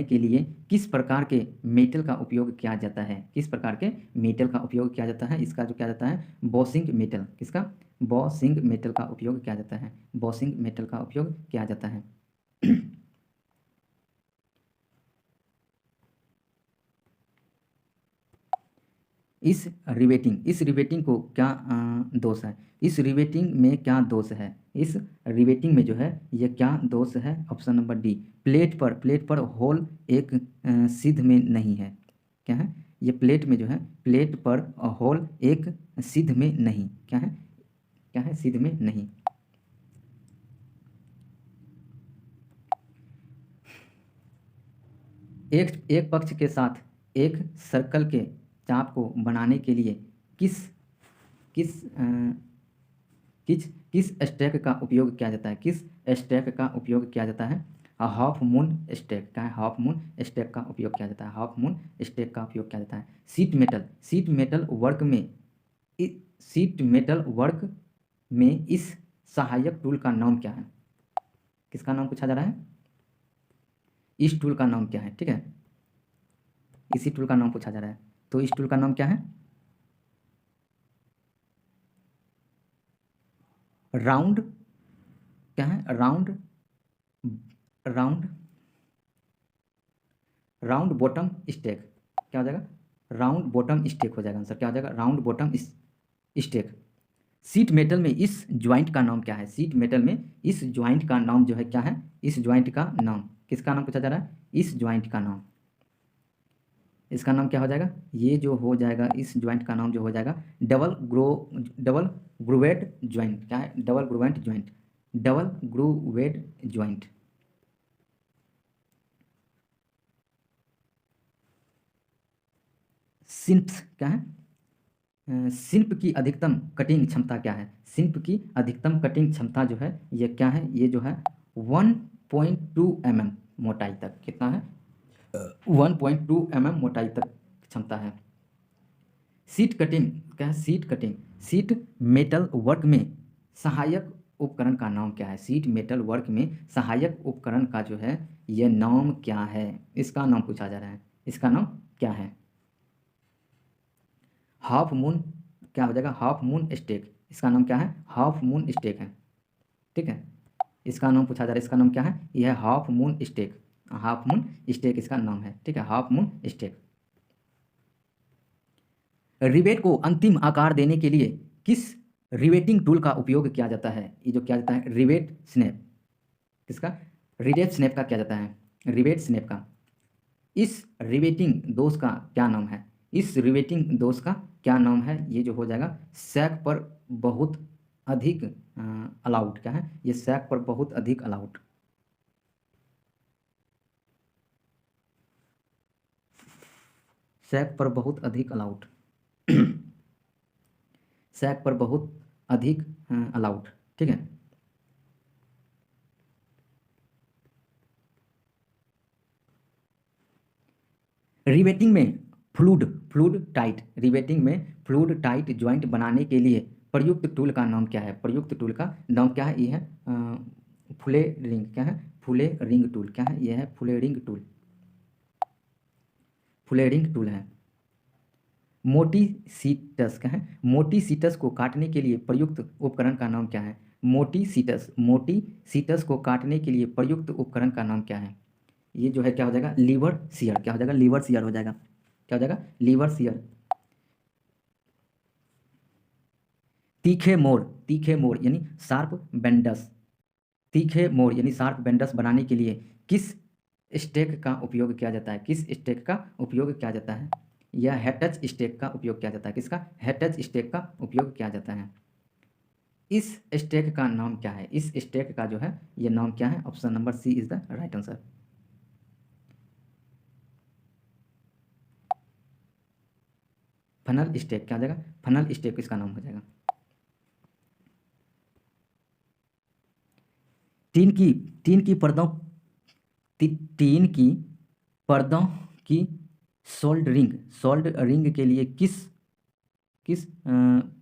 के लिए किस प्रकार के मेटल का उपयोग किया जाता है? किस प्रकार के मेटल का उपयोग किया जाता है? इसका जो किया जाता है बॉसिंग मेटल। किसका? बॉसिंग मेटल का उपयोग किया जाता है। बॉसिंग मेटल का उपयोग किया जाता है। इस रिवेटिंग को क्या दोष है? इस रिवेटिंग में क्या दोष है? इस रिवेटिंग में जो है ये क्या दोष है? ऑप्शन नंबर डी, प्लेट पर होल एक सिद्ध में नहीं है। क्या है? ये प्लेट में जो है प्लेट पर होल एक सिद्ध में नहीं। क्या है? क्या है? सिद्ध में नहीं। एक पक्ष के साथ एक सर्कल के चाप को बनाने के लिए किस किस किस स्टैक का उपयोग किया जाता है? किस स्टैक का उपयोग किया जाता है? Half moon stack. क्या है? हाफ मून स्टैक का उपयोग किया जाता है। हाफ मून स्टैक का उपयोग किया जाता है। शीट मेटल वर्क में इस सहायक टूल का नाम क्या है? किसका नाम पूछा जा रहा है? इस टूल का नाम क्या है? ठीक है, इसी टूल का नाम पूछा जा रहा है। तो इस टूल का नाम क्या है? राउंड। क्या है? Round bottom stake. क्या हो जाएगा? राउंड बॉटम स्टेक हो जाएगा आंसर। क्या हो जाएगा? Round bottom stake. Sheet metal में इस ज्वाइंट का नाम क्या है? शीट मेटल में इस ज्वाइंट का नाम जो है क्या है? इस ज्वाइंट का नाम, किसका नाम पूछा जा रहा है? इस ज्वाइंट का नाम। इसका नाम क्या हो जाएगा? ये जो हो जाएगा इस ज्वाइंट का नाम जो हो जाएगा डबल ग्रूवेड ज्वाइंट। क्या है? Double grooved joint. Double grooved joint. शिल्प। क्या है? शिल्प की अधिकतम कटिंग क्षमता क्या है? शिल्प की अधिकतम कटिंग क्षमता जो है ये क्या है? ये जो है 1.2 mm मोटाई तक। कितना है? 1.2 mm मोटाई तक क्षमता है। Sheet cutting. क्या है? शीट मेटल वर्क में सहायक उपकरण का नाम क्या है? शीट मेटल वर्क में सहायक उपकरण का जो है यह नाम क्या है? इसका नाम पूछा जा रहा है। इसका नाम क्या है? Half moon. क्या हो जाएगा? Half moon stake. इसका नाम क्या है? हाफ मून स्टेक है। ठीक है, इसका नाम पूछा जा रहा है, इसका नाम क्या है? यह है half moon stake. Half moon stake इसका नाम है, ठीक है, हाफ मून स्टेक। रिवेट को अंतिम आकार देने के लिए किस रिवेटिंग टूल का उपयोग किया जाता है? ये जो किया जाता है रिवेट स्नैप, किसका? रिवेट स्नैप का किया जाता है, रिवेट स्नैप का। इस रिवेटिंग दोष का क्या नाम है? इस रिवेटिंग दोष का क्या नाम है? ये जो हो जाएगा सैक पर बहुत अधिक अलाउड, क्या है ये? सैक पर बहुत अधिक अलाउड। सैक पर बहुत अधिक अलाउड। सैक पर बहुत अधिक अलाउड, ठीक है। रिवेटिंग में फ्लूड टाइट, रिवेटिंग में फ्लूड टाइट ज्वाइंट बनाने के लिए प्रयुक्त टूल का नाम क्या है? प्रयुक्त टूल का नाम क्या है? ये है फुले रिंग, क्या है? फुले रिंग टूल, क्या है? ये है फुले रिंग टूल, फुले रिंग टूल है। मोटी सीटस, क्या है? मोटी सीटस को काटने के लिए प्रयुक्त उपकरण का नाम क्या है? मोटी सीटस को काटने के लिए प्रयुक्त उपकरण का नाम क्या है? ये जो है क्या हो जाएगा? लीवर सीयर, क्या हो जाएगा? लीवर सीयर हो जाएगा, क्या हो जाएगा? Lever shear. तीखे मोड़ यानी शार्प बेंडस, तीखे मोड़ यानी शार्प बेंडस बनाने के लिए किस स्टेक का उपयोग किया जाता है? किस स्टेक का उपयोग किया जाता है? यह हैटच स्टेक का उपयोग किया जाता है, किसका? हैटच स्टेक का उपयोग किया जाता है। इस स्टेक का नाम क्या है? इस स्टेक का जो है ये नाम क्या है? Option number C is the right answer. Funnel stake, क्या हो जाएगा? फनल स्टेक इसका नाम हो जाएगा। टीन की टीन की पर्दों टीन की पर्दों की सोल्डरिंग के लिए किस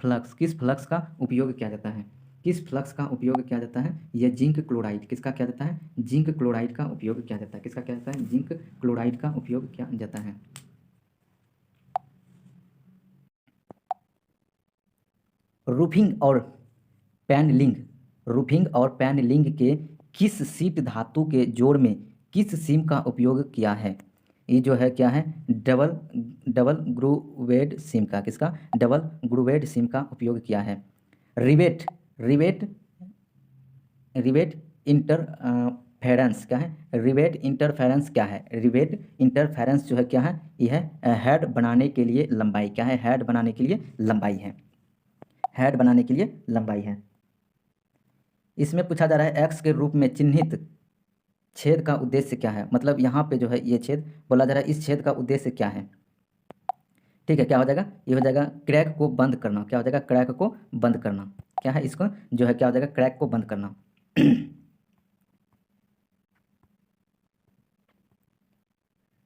फ्लक्स का उपयोग किया जाता है? किस फ्लक्स का उपयोग किया जाता है? यह जिंक क्लोराइड, किसका किया जाता है? जिंक क्लोराइड का उपयोग किया जाता है, किसका किया जाता है? जिंक क्लोराइड का उपयोग किया जाता है। रूफिंग और पैनलिंग रूफिंग और पैनलिंग के किस शीट धातु के जोड़ में किस सीम का उपयोग किया है? ये जो है क्या है? डबल ग्रूवेड सीम का, किसका? डबल ग्रूवेड सीम का उपयोग किया है। रिवेट रिवेट रिवेट इंटरफेरेंस, क्या है? रिवेट इंटरफेरेंस क्या है? रिवेट इंटरफेरेंस जो है क्या है? यह है हेड बनाने के लिए लंबाई, क्या है? हेड बनाने के लिए लंबाई है, हेड बनाने के लिए लंबाई है। इसमें पूछा जा रहा है एक्स के रूप में चिन्हित छेद का उद्देश्य क्या है? मतलब यहाँ पे जो है ये छेद बोला जा रहा है, इस छेद का उद्देश्य क्या है? ठीक है, क्या हो जाएगा? ये हो जाएगा क्रैक को बंद करना, क्या हो जाएगा? क्रैक को बंद करना, क्या है? इसको जो है क्या हो जाएगा? क्रैक को बंद करना।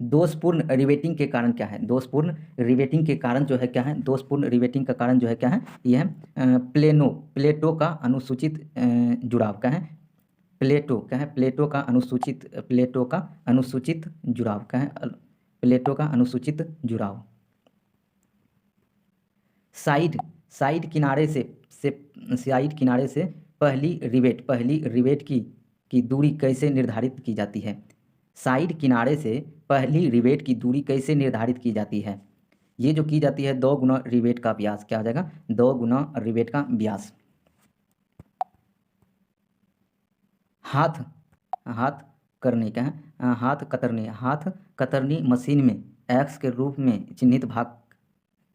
दोषपूर्ण रिवेटिंग के कारण क्या है? दोषपूर्ण रिवेटिंग के कारण जो है क्या है? दोषपूर्ण रिवेटिंग का कारण जो है क्या है? यह है प्लेटो का अनुसूचित जुड़ाव, क्या है? प्लेटो का अनुसूचित जुड़ाव, क्या है? प्लेटो का अनुसूचित जुड़ाव। साइड साइड किनारे साइड किनारे से पहली रिवेट की दूरी कैसे निर्धारित की जाती है? साइड किनारे से पहली रिवेट की दूरी कैसे निर्धारित की जाती है? ये जो की जाती है 2 गुना रिवेट का व्यास, क्या हो जाएगा? 2 गुना रिवेट का व्यास। हाथ करने, क्या है? हाथ कतरनी मशीन में एक्स के रूप में चिन्हित भाग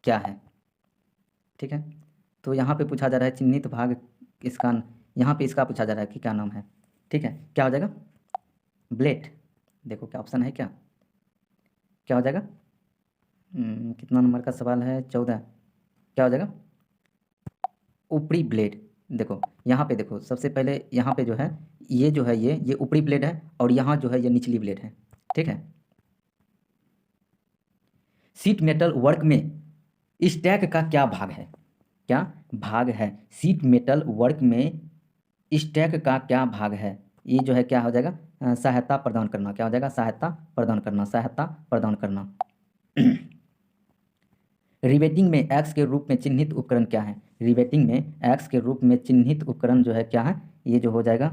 क्या है? ठीक है, तो यहाँ पे पूछा जा रहा है चिन्हित भाग इसका, यहाँ पे इसका पूछा जा रहा है कि क्या नाम है। ठीक है, क्या हो जाएगा? ब्लेड। देखो क्या ऑप्शन है, क्या हो जाएगा? कितना नंबर का सवाल है? 14। क्या हो जाएगा? ऊपरी ब्लेड। देखो यहाँ पे, देखो सबसे पहले यहाँ पे जो है ये जो है ये ऊपरी ब्लेड है और यहाँ जो है ये निचली ब्लेड है। ठीक है, शीट मेटल वर्क में स्टैक का क्या भाग है? क्या भाग है? शीट मेटल वर्क में स्टैक का क्या भाग है? ये जो है क्या हो जाएगा? सहायता प्रदान करना, क्या हो जाएगा? सहायता प्रदान करना, सहायता प्रदान करना। रिवेटिंग में एक्स के रूप में चिन्हित उपकरण क्या है? रिवेटिंग में एक्स के रूप में चिन्हित उपकरण जो है क्या है, ये जो हो जाएगा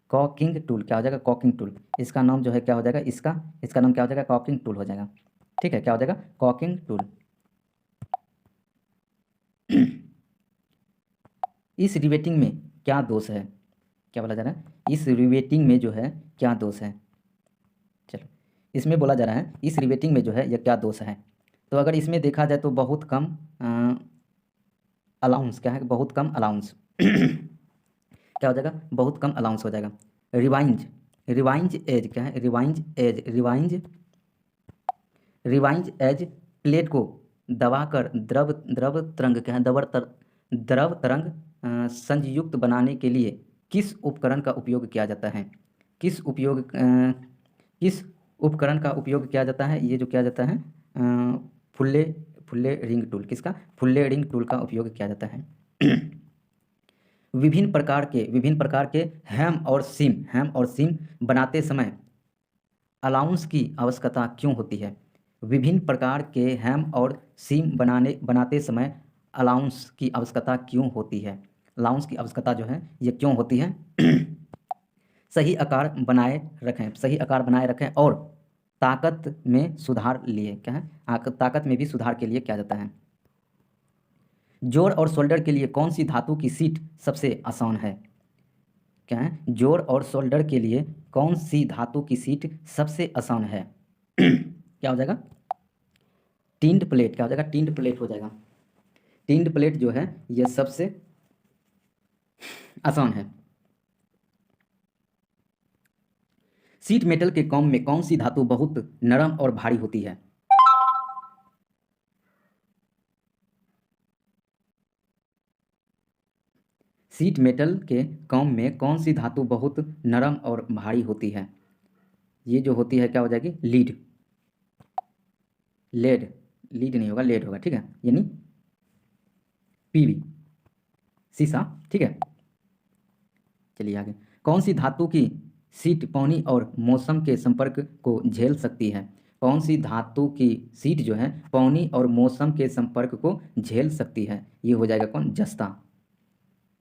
कॉकिंग टूल। क्या हो जाएगा? Caulking tool. इसका नाम जो है क्या हो जाएगा, इसका इसका नाम क्या हो जाएगा? कॉकिंग टूल हो जाएगा। ठीक है, क्या हो जाएगा? Caulking tool. इस रिवेटिंग में क्या दोष है? क्या बोला जा रहा है? इस रिवेटिंग में जो है क्या दोष है? चलो, इसमें बोला जा रहा है इस रिवेटिंग में जो है यह क्या दोष है। तो अगर इसमें देखा जाए तो बहुत कम अलाउंस। क्या है? बहुत कम अलाउंस। क्या हो जाएगा? बहुत कम अलाउंस हो जाएगा। रिवाइंज, रिवाइंज एज। क्या है? रिवाइंज एज, रिवाइंज एज प्लेट को दबाकर द्रव द्रव तरंग। क्या है? द्रव तरंग संयुक्त बनाने के लिए किस उपकरण का उपयोग किया जाता है? किस उपकरण का उपयोग किया जाता है? ये जो किया जाता है फुल्ले फुल्ले रिंग टूल। किसका? फुल्ले रिंग टूल का उपयोग किया जाता है। विभिन्न प्रकार के हैम और सीम बनाते समय अलाउंस की आवश्यकता क्यों होती है? विभिन्न प्रकार के हैम और सीम बनाते समय अलाउंस की आवश्यकता क्यों होती है? अलाउंस की आवश्यकता जो है ये क्यों होती है? सही आकार बनाए रखें, सही आकार बनाए रखें और ताकत में सुधार लिए। क्या है? ताकत में भी सुधार के लिए किया जाता है। जोड़ और शोल्डर के लिए कौन सी धातु की सीट सबसे आसान है? क्या है? जोड़ और शोल्डर के लिए कौन सी धातु की सीट सबसे आसान है? क्या हो जाएगा? Tinned plate. क्या हो जाएगा? टिंड प्लेट हो जाएगा। टिंड प्लेट जो है यह सबसे आसान है। सीट मेटल के काम में कौन सी धातु बहुत नरम और भारी होती है? सीट मेटल के काम में कौन सी धातु बहुत नरम और भारी होती है? ये जो होती है क्या हो जाएगी? लीड। लेड, लीड नहीं होगा, लेड होगा। ठीक है, यानी पीवी, शीशा। ठीक है, चलिए आगे। कौन सी धातु की सीट पानी और मौसम के संपर्क को झेल सकती है? कौन सी धातु की सीट जो है पानी और मौसम के संपर्क को झेल सकती है? ये हो जाएगा कौन? जस्ता,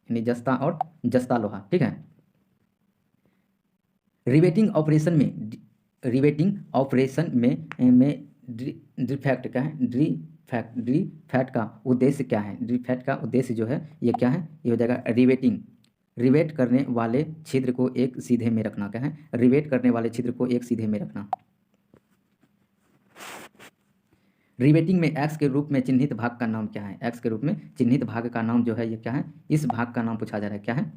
यानी जस्ता और जस्ता लोहा। ठीक है। रिवेटिंग ऑपरेशन में डिफेक्ट क्या है? डिफेक्ट का उद्देश्य क्या है? डिफेक्ट का उद्देश्य जो है ये क्या है? ये हो जाएगा रिवेटिंग, रिवेट करने वाले छिद्र को एक सीधे में रखना। क्या है? रिवेट करने वाले छिद्र को एक सीधे में रखना। रिवेटिंग में एक्स के रूप में चिन्हित भाग का नाम क्या है? एक्स के रूप में चिन्हित भाग का नाम जो है ये क्या है? इस भाग का नाम पूछा जा रहा है। क्या है?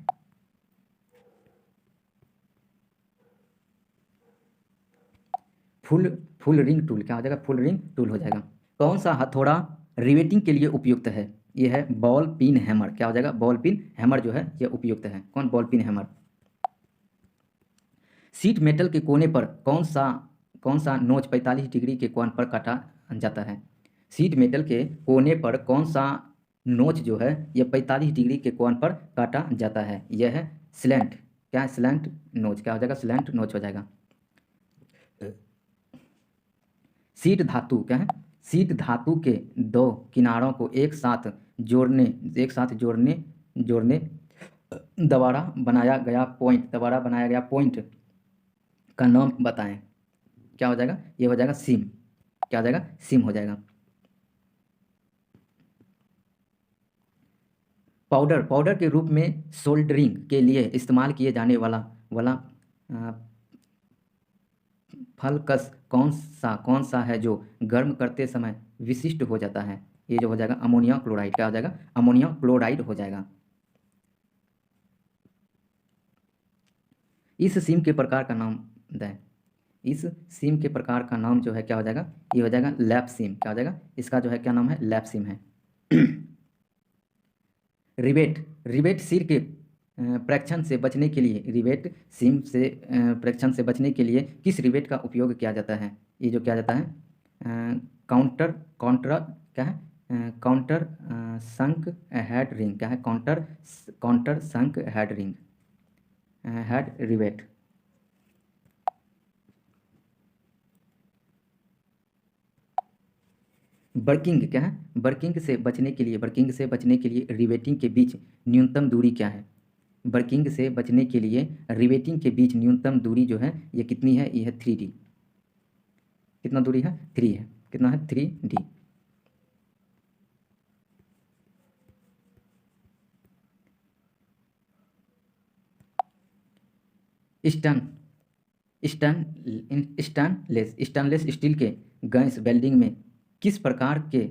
Full ring tool. क्या हो जाएगा? फुल रिंग टूल हो जाएगा। कौन सा हथौड़ा रिवेटिंग के लिए उपयुक्त है? ये है बॉल पिन हैमर। क्या हो जाएगा? बॉल पिन हैमर जो है ये उपयुक्त है। कौन? Ball pin hammer. Seat metal के कोने पर कौन सा नोच 45 डिग्री के कोण पर काटा जाता है? सीट मेटल के कोने पर कौन सा नोच जो है यह 45 डिग्री के कोण पर काटा जाता है? यह है स्लैंट। क्या है? स्लैंट नोच। क्या हो जाएगा? स्लैंट नोच हो जाएगा। सीट धातु। क्या है? सीट धातु के दो किनारों को एक साथ जोड़ने द्वारा बनाया गया पॉइंट का नाम बताएं। क्या हो जाएगा? ये हो जाएगा सीम। क्या हो जाएगा? सीम हो जाएगा। पाउडर के रूप में सोल्डरिंग के लिए इस्तेमाल किए जाने वाला अ, फलकस कौन सा है जो गर्म करते समय विशिष्ट हो जाता है? ये जो हो जाएगा अमोनिया क्लोराइड। क्या हो जाएगा? अमोनिया क्लोराइड हो जाएगा। इस सीम के प्रकार का नाम दें। इस सीम के प्रकार का नाम जो है क्या हो जाएगा? ये हो जाएगा लैप सीम। क्या हो जाएगा? इसका जो है क्या नाम है? लैप सीम है। रिवेट सिर के प्रेक्षण से बचने के लिए प्रेक्षण से बचने के लिए किस रिवेट का उपयोग किया जाता है? ये जो किया जाता है काउंटर काउंटर क्या है? Countersunk head ring. क्या है? Countersunk head ring, head rivet. Working क्या है, वर्किंग से बचने के लिए, वर्किंग से बचने के लिए रिवेटिंग के बीच न्यूनतम दूरी क्या है? वर्किंग से बचने के लिए रिवेटिंग के बीच न्यूनतम दूरी जो है ये कितनी है? ये है 3D। कितना दूरी है? 3 है। कितना है? 3D। स्टन स्टेनलेस स्टील के गैस वेल्डिंग में किस प्रकार के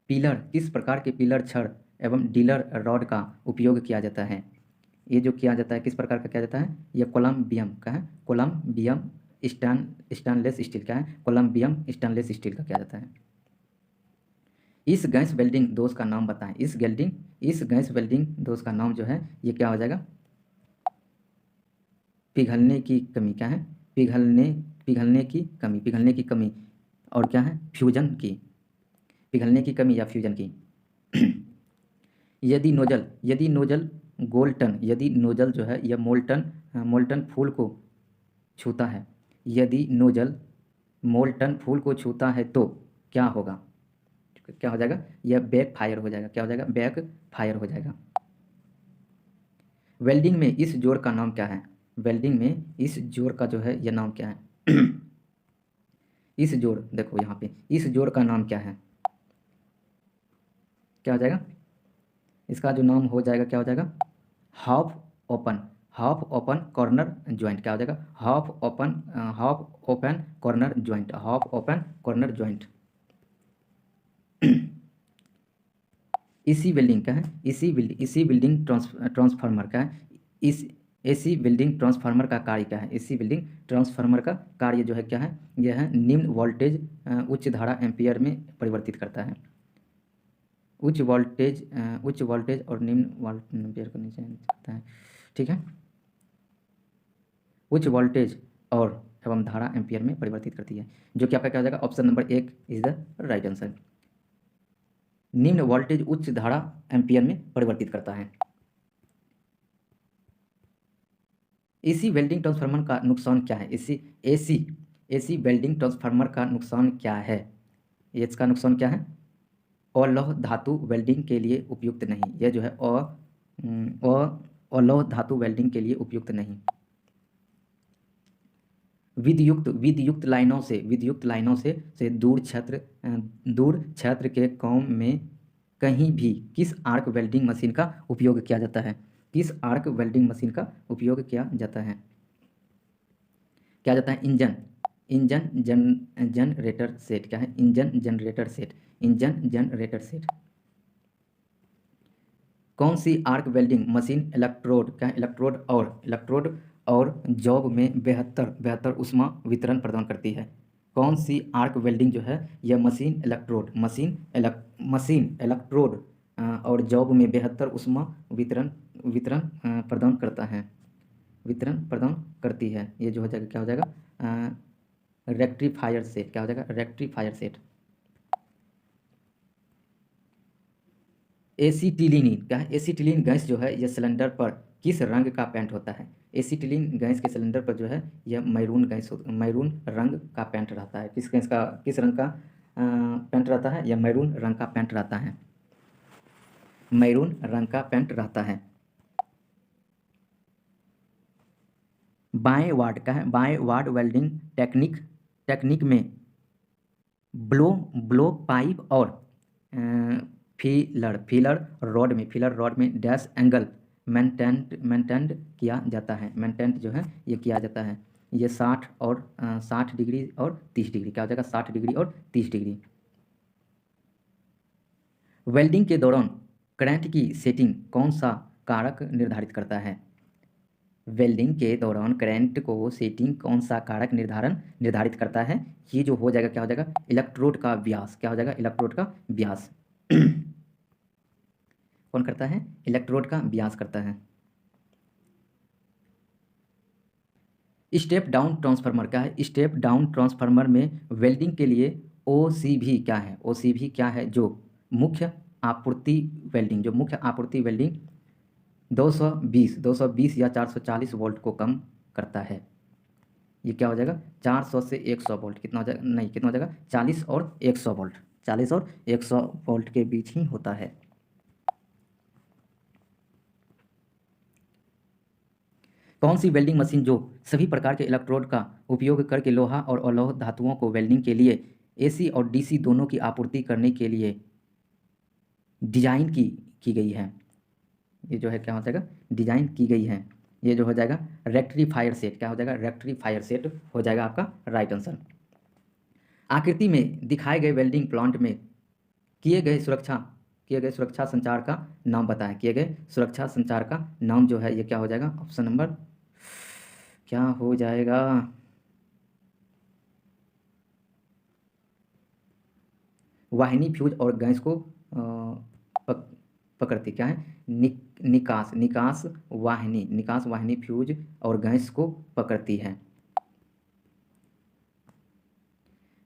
पिलर छड़ एवं डीलर रॉड का उपयोग किया जाता है? ये जो किया जाता है किस प्रकार का किया जाता है? ये कोलम्बियम का है। कोलम्बियम स्टेनलेस स्टील का है। कोलम्बियम स्टेनलेस स्टील का किया जाता है। इस गैस वेल्डिंग दोष का नाम बताएं। इस गैस वेल्डिंग दोष का नाम जो है ये क्या हो जाएगा? पिघलने की कमी। क्या है? पिघलने की कमी। और क्या है? फ्यूजन की। पिघलने की कमी या फ्यूजन की। यदि नोजल यदि नोजल जो है यह मोल्टन फूल को छूता है, यदि नोजल मोल्टन फूल को छूता है तो क्या होगा? क्या हो जाएगा? यह बैक फायर हो जाएगा। क्या हो जाएगा? बैक फायर हो जाएगा। वेल्डिंग में इस जोड़ का नाम क्या है? वेल्डिंग में इस जोड़ का जो है यह नाम क्या है? इस जोड़, देखो यहाँ पे इस जोड़ का नाम क्या है? क्या हो जाएगा? इसका जो नाम हो जाएगा क्या हो जाएगा? Half open corner joint. क्या हो जाएगा? Half open corner joint. इसी बिल्डिंग का है, इसी बिल्डिंग ट्रांसफार्मर का है। इस एसी बिल्डिंग ट्रांसफार्मर का कार्य क्या है? एसी बिल्डिंग ट्रांसफार्मर का कार्य जो है क्या है? यह है निम्न वोल्टेज उच्च धारा एम्पियर में परिवर्तित करता है। उच्च वोल्टेज और निम्न वोल्ट एम्पियर को नीचे करता है। ठीक है, उच्च वोल्टेज और एवं धारा एम्पियर में परिवर्तित करती है, जो कि आपका क्या हो जाएगा? Option number 1 is the right answer. निम्न वोल्टेज उच्च धारा एम्पियर में परिवर्तित करता है। एसी वेल्डिंग ट्रांसफार्मर का नुकसान क्या है? एसी वेल्डिंग ट्रांसफार्मर का नुकसान क्या है? इसका नुकसान क्या है? अलौह धातु वेल्डिंग के लिए उपयुक्त नहीं। यह जो है अलौह धातु वेल्डिंग के लिए उपयुक्त नहीं। विद्युक्त लाइनों से दूर क्षेत्र के काम में कहीं भी किस आर्क वेल्डिंग मशीन का उपयोग किया जाता है? किस आर्क वेल्डिंग मशीन का उपयोग किया जाता है? क्या जाता है? Engine generator set. क्या है? Engine generator set. कौन सी आर्क वेल्डिंग मशीन इलेक्ट्रोड और जॉब में बेहतर ऊष्मा वितरण प्रदान करती है? कौन सी आर्क वेल्डिंग जो है यह मशीन इलेक्ट्रोड और जॉब में बेहतर ऊष्मा वितरण प्रदान करती है? ये जो हो जाएगा क्या हो जाएगा? Rectifier set. क्या हो जाएगा? Rectifier set. एसीटिलीन। क्या है? एसीटिलीन गैस जो है यह सिलेंडर पर किस रंग का पेंट होता है? एसीटिलीन गैस के सिलेंडर पर जो है यह मैरून रंग का पेंट रहता है। किस रंग का पेंट रहता है? यह मैरून रंग का पेंट रहता है। मैरून रंग का पेंट रहता है। बाएं वार्ड वेल्डिंग टेक्निक में ब्लो पाइप और फीलर रॉड में डैश एंगल मेंटेन किया जाता है। मेंटेन जो है ये किया जाता है। ये 60 डिग्री और 30 डिग्री। क्या हो जाएगा? 60 डिग्री और 30 डिग्री। वेल्डिंग के दौरान करंट की सेटिंग कौन सा कारक निर्धारित करता है? वेल्डिंग के दौरान करंट को सेटिंग कौन सा कारक निर्धारित करता है? ये जो हो जाएगा क्या हो जाएगा? इलेक्ट्रोड का व्यास। क्या हो जाएगा? इलेक्ट्रोड का व्यास। कौन करता है? इलेक्ट्रोड का व्यास करता है। Step down transformer. क्या है? स्टेप डाउन ट्रांसफार्मर में वेल्डिंग के लिए ओसीवी क्या है? ओसीवी क्या है? जो मुख्य आपूर्ति वेल्डिंग 220 या 440 वोल्ट को कम करता है। ये क्या हो जाएगा? 400 से 100 वोल्ट। कितना हो जाएगा? नहीं, कितना हो जाएगा? 40 और 100 वोल्ट। 40 और 100 वोल्ट के बीच ही होता है। कौन सी वेल्डिंग मशीन जो सभी प्रकार के इलेक्ट्रोड का उपयोग करके लोहा और अलोह धातुओं को वेल्डिंग के लिए एसी और डीसी दोनों की आपूर्ति करने के लिए डिजाइन की गई है? ये जो है क्या हो जाएगा, डिजाइन की गई है। ये जो हो जाएगा रेक्टिफायर सेट, क्या हो जाएगा, रेक्टिफायर सेट हो जाएगा आपका राइट आंसर। आकृति में दिखाए गए वेल्डिंग प्लांट में किए गए सुरक्षा संचार का नाम बताएं। किए गए सुरक्षा संचार का नाम जो है ये क्या हो जाएगा, ऑप्शन नंबर क्या हो जाएगा, वाहिनी फ्यूज और गैस को पकड़ती, क्या है, निकास वाहिनी फ्यूज और गैस को पकड़ती है।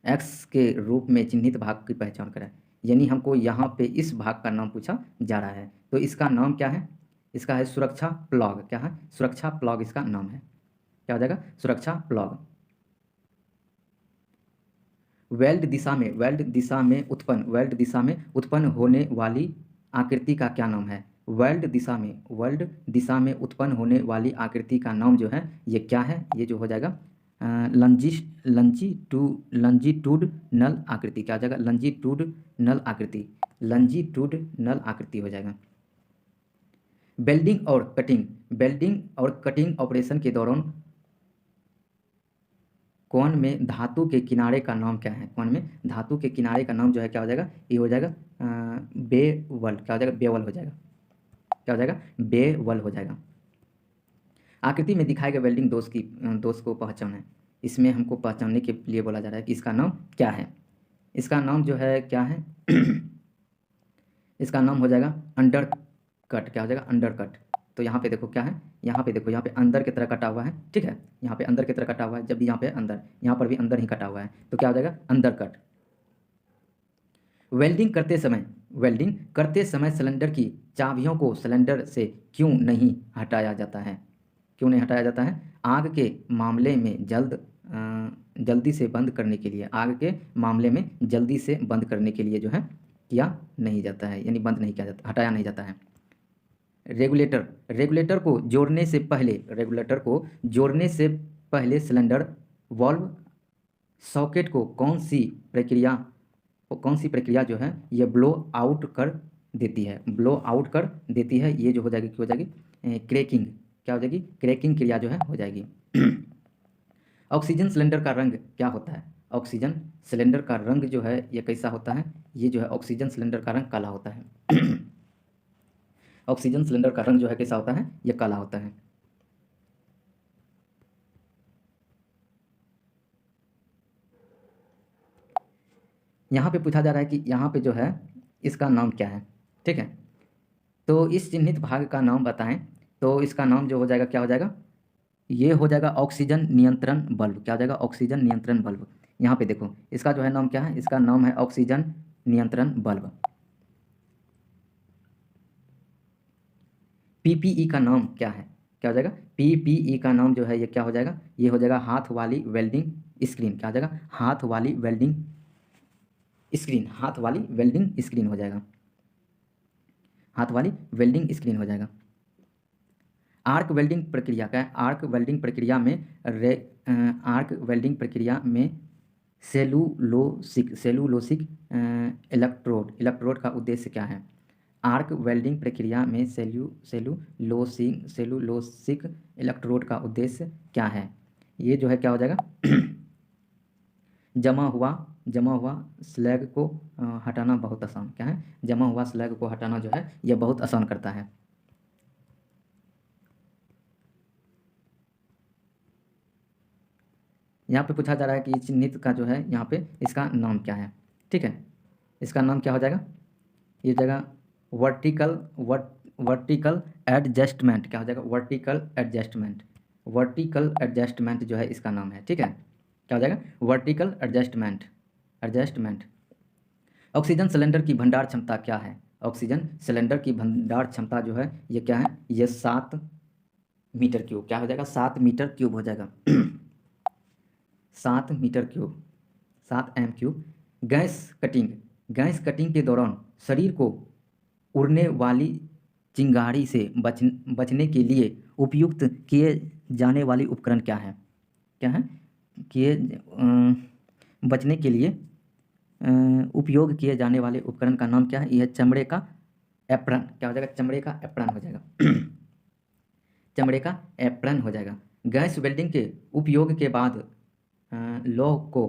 एक्स के रूप में चिन्हित भाग की पहचान करें। यानी हमको यहाँ पे इस भाग का नाम पूछा जा रहा है, तो इसका नाम क्या है, इसका है सुरक्षा प्लग। क्या है, सुरक्षा प्लग इसका नाम है। क्या हो जाएगा, सुरक्षा प्लग। वेल्ड दिशा में उत्पन्न होने वाली आकृति का क्या नाम है? वेल्ड दिशा में उत्पन्न होने वाली आकृति का नाम जो है ये क्या है, ये जो हो जाएगा लंजीट्यूडनल आकृति। क्या हो जाएगा, लंजीट्यूडनल आकृति हो जाएगा। वेल्डिंग और कटिंग ऑपरेशन के दौरान कोण में धातु के किनारे का नाम क्या है? कोण में धातु के किनारे का नाम जो है क्या हो जाएगा, ये हो जाएगा बेवल। क्या हो जाएगा, बेवल हो जाएगा। क्या हो जाएगा, बेवल हो जाएगा। आकृति में दिखाए गए वेल्डिंग दोष को पहचानें। इसमें हमको पहचानने के लिए बोला जा रहा है कि इसका नाम क्या है। इसका नाम जो है क्या है इसका नाम हो जाएगा अंडर कट। क्या हो जाएगा, अंडर कट। तो यहाँ पे देखो क्या है, यहाँ पे देखो, यहाँ पे अंदर की तरह कटा हुआ है, ठीक है, यहाँ पे अंदर की तरह कटा हुआ है, जब भी यहाँ पे अंदर, यहाँ पर भी अंदर ही कटा हुआ है, तो क्या हो जाएगा, अंदर कट। वेल्डिंग करते समय सिलेंडर की चाबियों को सिलेंडर से क्यों नहीं हटाया जाता है? क्यों नहीं हटाया जाता है? आग के मामले में जल्दी से बंद करने के लिए, आग के मामले में जल्दी से बंद करने के लिए जो है किया नहीं जाता है, यानी बंद नहीं किया जाता, हटाया नहीं जाता है। रेगुलेटर को जोड़ने से पहले सिलेंडर वाल्व सॉकेट को कौन सी प्रक्रिया जो है ये ब्लो आउट कर देती है? ये जो हो जाएगी, क्या हो जाएगी, क्रैकिंग। क्या हो जाएगी, क्रैकिंग क्रिया जो है हो जाएगी। ऑक्सीजन सिलेंडर का रंग क्या होता है? ऑक्सीजन सिलेंडर का रंग जो है ये कैसा होता है? ये जो है ऑक्सीजन सिलेंडर का रंग काला होता है। ऑक्सीजन सिलेंडर का रंग जो है कैसा होता है, ये काला होता है। यहाँ पे पूछा जा रहा है कि यहाँ पे जो है इसका नाम क्या है, ठीक है, तो इस चिन्हित भाग का नाम बताएं। तो इसका नाम जो हो जाएगा क्या हो जाएगा, ये हो जाएगा ऑक्सीजन नियंत्रण बल्ब। क्या हो जाएगा, ऑक्सीजन नियंत्रण बल्ब। यहाँ पे देखो इसका जो है नाम क्या है, इसका नाम है ऑक्सीजन नियंत्रण बल्ब। पीपीई का नाम क्या है? क्या हो जाएगा, पीपीई का नाम जो है ये क्या हो जाएगा, ये हो जाएगा हाथ वाली वेल्डिंग स्क्रीन। क्या हो जाएगा, हाथ वाली वेल्डिंग स्क्रीन हो जाएगा, हाथ वाली वेल्डिंग स्क्रीन हो जाएगा। आर्क वेल्डिंग प्रक्रिया का है, आर्क वेल्डिंग प्रक्रिया में सेलुलोसिक इलेक्ट्रोड का उद्देश्य क्या है? आर्क वेल्डिंग प्रक्रिया में सेलुलोसिक इलेक्ट्रोड का उद्देश्य क्या है? ये जो है क्या हो जाएगा, जमा हुआ स्लैग को हटाना बहुत आसान। क्या है, जमा हुआ स्लैग को हटाना जो है यह बहुत आसान करता है। यहाँ पे पूछा जा रहा है कि चिन्हित का जो है यहाँ पे इसका नाम क्या है, ठीक है, इसका नाम क्या हो जाएगा, ये हो जाएगा वर्टिकल एडजस्टमेंट। क्या हो जाएगा, वर्टिकल एडजस्टमेंट जो है इसका नाम है, ठीक है, क्या हो जाएगा, वर्टिकल एडजस्टमेंट। ऑक्सीजन सिलेंडर की भंडार क्षमता क्या है? ऑक्सीजन सिलेंडर की भंडार क्षमता जो है ये क्या है, ये 7 मीटर क्यूब। क्या हो जाएगा, 7 मीटर क्यूब हो जाएगा। 7 metre cube, 7 m cube. Gas gas cutting के दौरान शरीर को उड़ने वाली चिंगारी से बचने के लिए उपयुक्त किए जाने वाले उपकरण क्या हैं? क्या हैं? बचने के लिए उपयोग किए जाने वाले उपकरण का नाम क्या है? यह चमड़े का एप्रन। क्या हो जाएगा? चमड़े का एप्रन हो जाएगा। चमड़े का एप्रन हो जाएगा। गैस वेल्डिंग के उपयोग के बाद लौ को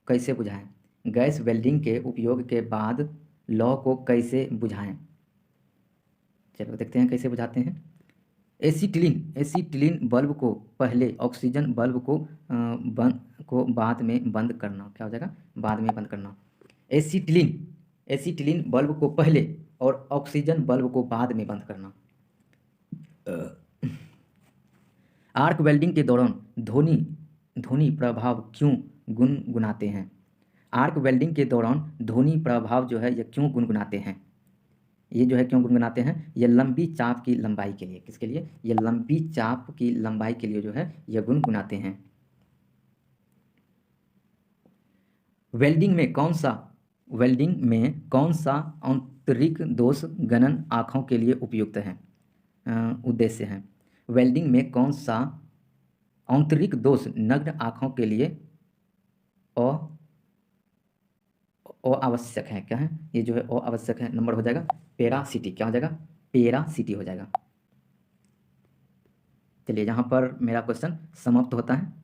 कैसे बुझाएं? गैस वेल्डिंग के उपयोग के बाद लौ को कैसे बुझाएं? चलो देखते हैं कैसे बुझाते हैं। एसीटिलीन बल्ब को पहले, ऑक्सीजन बल्ब को बाद में बंद करना। क्या हो जाएगा? बाद में बंद करना। एसीटिलीन बल्ब को पहले और ऑक्सीजन बल्ब को बाद में बंद करना। आर्क वेल्डिंग के दौरान ध्वनि प्रभाव क्यों गुनगुनाते हैं? आर्क वेल्डिंग के दौरान ध्वनि प्रभाव जो है ये क्यों गुनगुनाते हैं? ये जो है क्यों गुनगुनाते हैं? ये लंबी चाप की लंबाई के लिए। किसके लिए? ये लंबी चाप की लंबाई के लिए जो है ये गुनगुनाते हैं। वेल्डिंग में कौन सा आंतरिक दोष गणन आँखों के लिए उपयुक्त है? उद्देश्य है। वेल्डिंग में कौन सा आंतरिक दोष नग्न आँखों के लिए आवश्यक है? क्या है ये जो है आवश्यक है? नंबर हो जाएगा पेरासिटी। क्या हो जाएगा? पेरासिटी हो जाएगा। चलिए यहाँ पर मेरा क्वेश्चन समाप्त होता है।